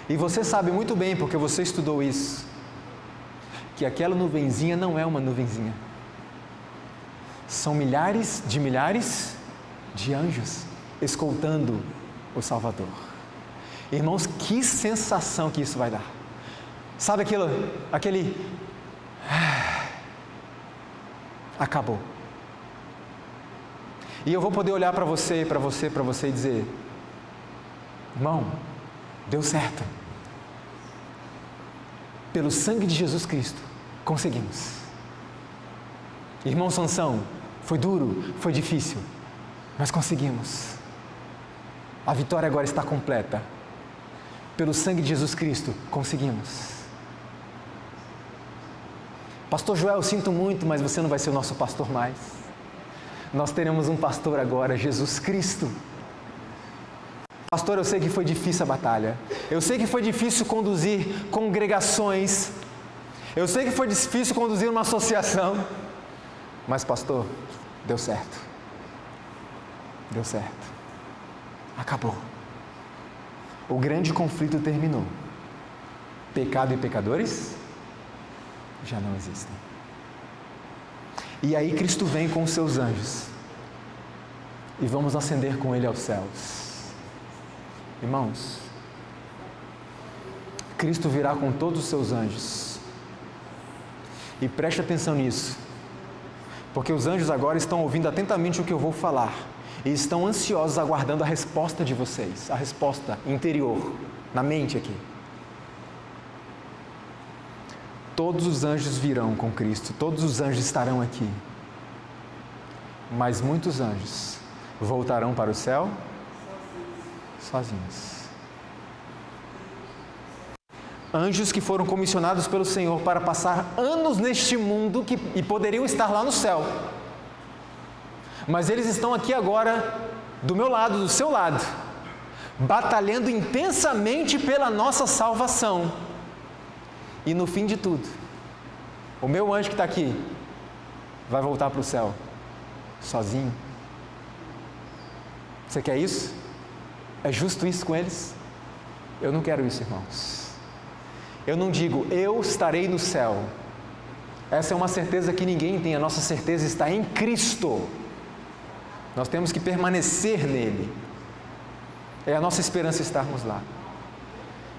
E você sabe muito bem, porque você estudou isso, que aquela nuvenzinha não é uma nuvenzinha. São milhares de anjos escoltando o Salvador. Irmãos, que sensação que isso vai dar. Sabe aquele... Acabou. E eu vou poder olhar para você e dizer: irmão, deu certo. Pelo sangue de Jesus Cristo, conseguimos. Irmão Sansão, foi duro, foi difícil, mas conseguimos. A vitória agora está completa. Pelo sangue de Jesus Cristo, conseguimos. Pastor Joel, sinto muito, mas você não vai ser o nosso pastor mais. Nós teremos um pastor agora, Jesus Cristo. Pastor, eu sei que foi difícil a batalha. Eu sei que foi difícil conduzir congregações. Eu sei que foi difícil conduzir uma associação. Mas, pastor, deu certo. Deu certo. Acabou. O grande conflito terminou. Pecado e pecadores já não existem. E aí Cristo vem com os seus anjos. E vamos ascender com Ele aos céus. Irmãos, Cristo virá com todos os seus anjos. E preste atenção nisso, porque os anjos agora estão ouvindo atentamente o que eu vou falar e estão ansiosos aguardando a resposta de vocês, a resposta interior, na mente aqui. Todos os anjos virão com Cristo, todos os anjos estarão aqui, mas muitos anjos voltarão para o céu sozinhos. Anjos que foram comissionados pelo Senhor para passar anos neste mundo e poderiam estar lá no céu. Mas eles estão aqui agora, do meu lado, do seu lado, batalhando intensamente pela nossa salvação. E no fim de tudo, o meu anjo que está aqui vai voltar para o céu, sozinho. Você quer isso? É justo isso com eles? Eu não quero isso, irmãos. Eu não digo, eu estarei no céu. Essa é uma certeza que ninguém tem, a nossa certeza está em Cristo. Nós temos que permanecer nele. É a nossa esperança estarmos lá.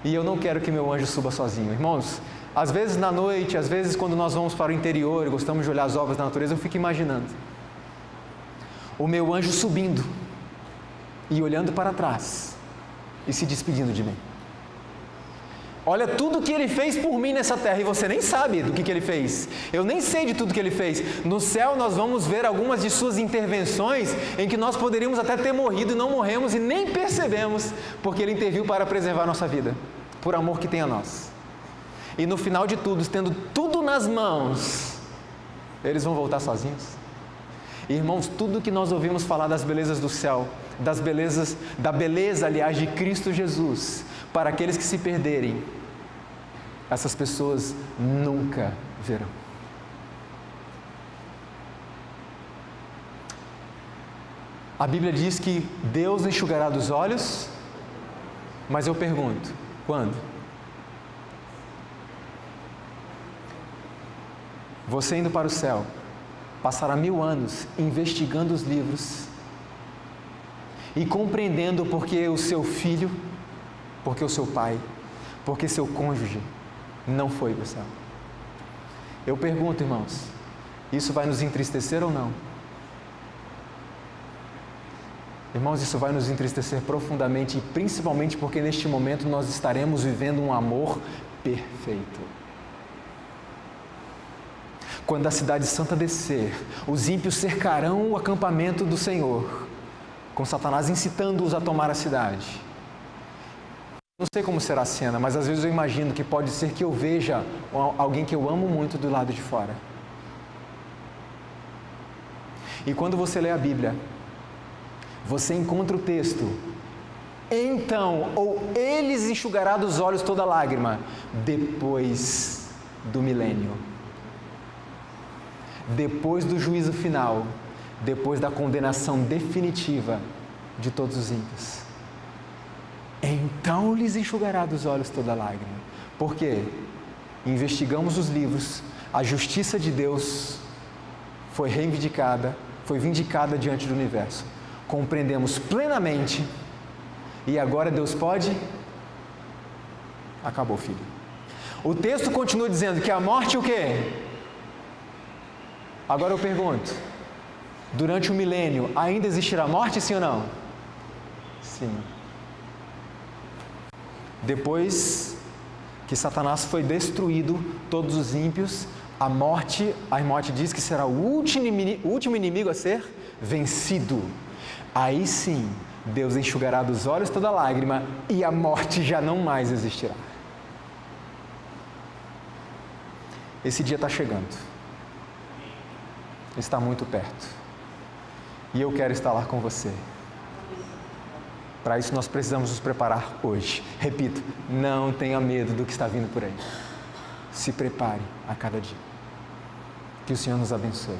E eu não quero que meu anjo suba sozinho. Irmãos, às vezes na noite, às vezes quando nós vamos para o interior e gostamos de olhar as obras da natureza, eu fico imaginando o meu anjo subindo e olhando para trás e se despedindo de mim. Olha tudo que Ele fez por mim nessa terra, e você nem sabe do que Ele fez. Eu nem sei de tudo que Ele fez. No céu nós vamos ver algumas de suas intervenções, em que nós poderíamos até ter morrido e não morremos e nem percebemos, porque Ele interviu para preservar a nossa vida, por amor que tem a nós. E no final de tudo, tendo tudo nas mãos, eles vão voltar sozinhos. Irmãos, tudo que nós ouvimos falar das belezas do céu, da beleza, aliás, de Cristo Jesus, para aqueles que se perderem, essas pessoas nunca verão. A Bíblia diz que Deus enxugará dos olhos, mas eu pergunto, quando? Você indo para o céu, passará 1000 anos investigando os livros e compreendendo porque o seu filho, porque o seu pai, porque seu cônjuge não foi para o céu. Eu pergunto, irmãos, isso vai nos entristecer ou não? Irmãos, isso vai nos entristecer profundamente, e principalmente porque neste momento nós estaremos vivendo um amor perfeito. Quando a cidade santa descer, os ímpios cercarão o acampamento do Senhor, com Satanás incitando-os a tomar a cidade. Não sei como será a cena, mas às vezes eu imagino que pode ser que eu veja alguém que eu amo muito do lado de fora. E quando você lê a Bíblia, você encontra o texto: então, ou eles enxugará dos olhos toda lágrima, depois do milênio. Depois do juízo final, depois da condenação definitiva de todos os ímpios. Então lhes enxugará dos olhos toda lágrima. Por quê? Investigamos os livros, a justiça de Deus foi vindicada diante do universo. Compreendemos plenamente, e agora Deus pode... Acabou, filho. O texto continua dizendo que a morte o quê? Agora eu pergunto, durante o milênio, ainda existirá morte, sim ou não? Sim. Depois que Satanás foi destruído, todos os ímpios, a morte diz que será o último inimigo a ser vencido. Aí sim, Deus enxugará dos olhos toda lágrima e a morte já não mais existirá. Esse dia está chegando. Está muito perto. E eu quero estar lá com você. Para isso nós precisamos nos preparar hoje. Repito, não tenha medo do que está vindo por aí. Se prepare a cada dia. Que o Senhor nos abençoe.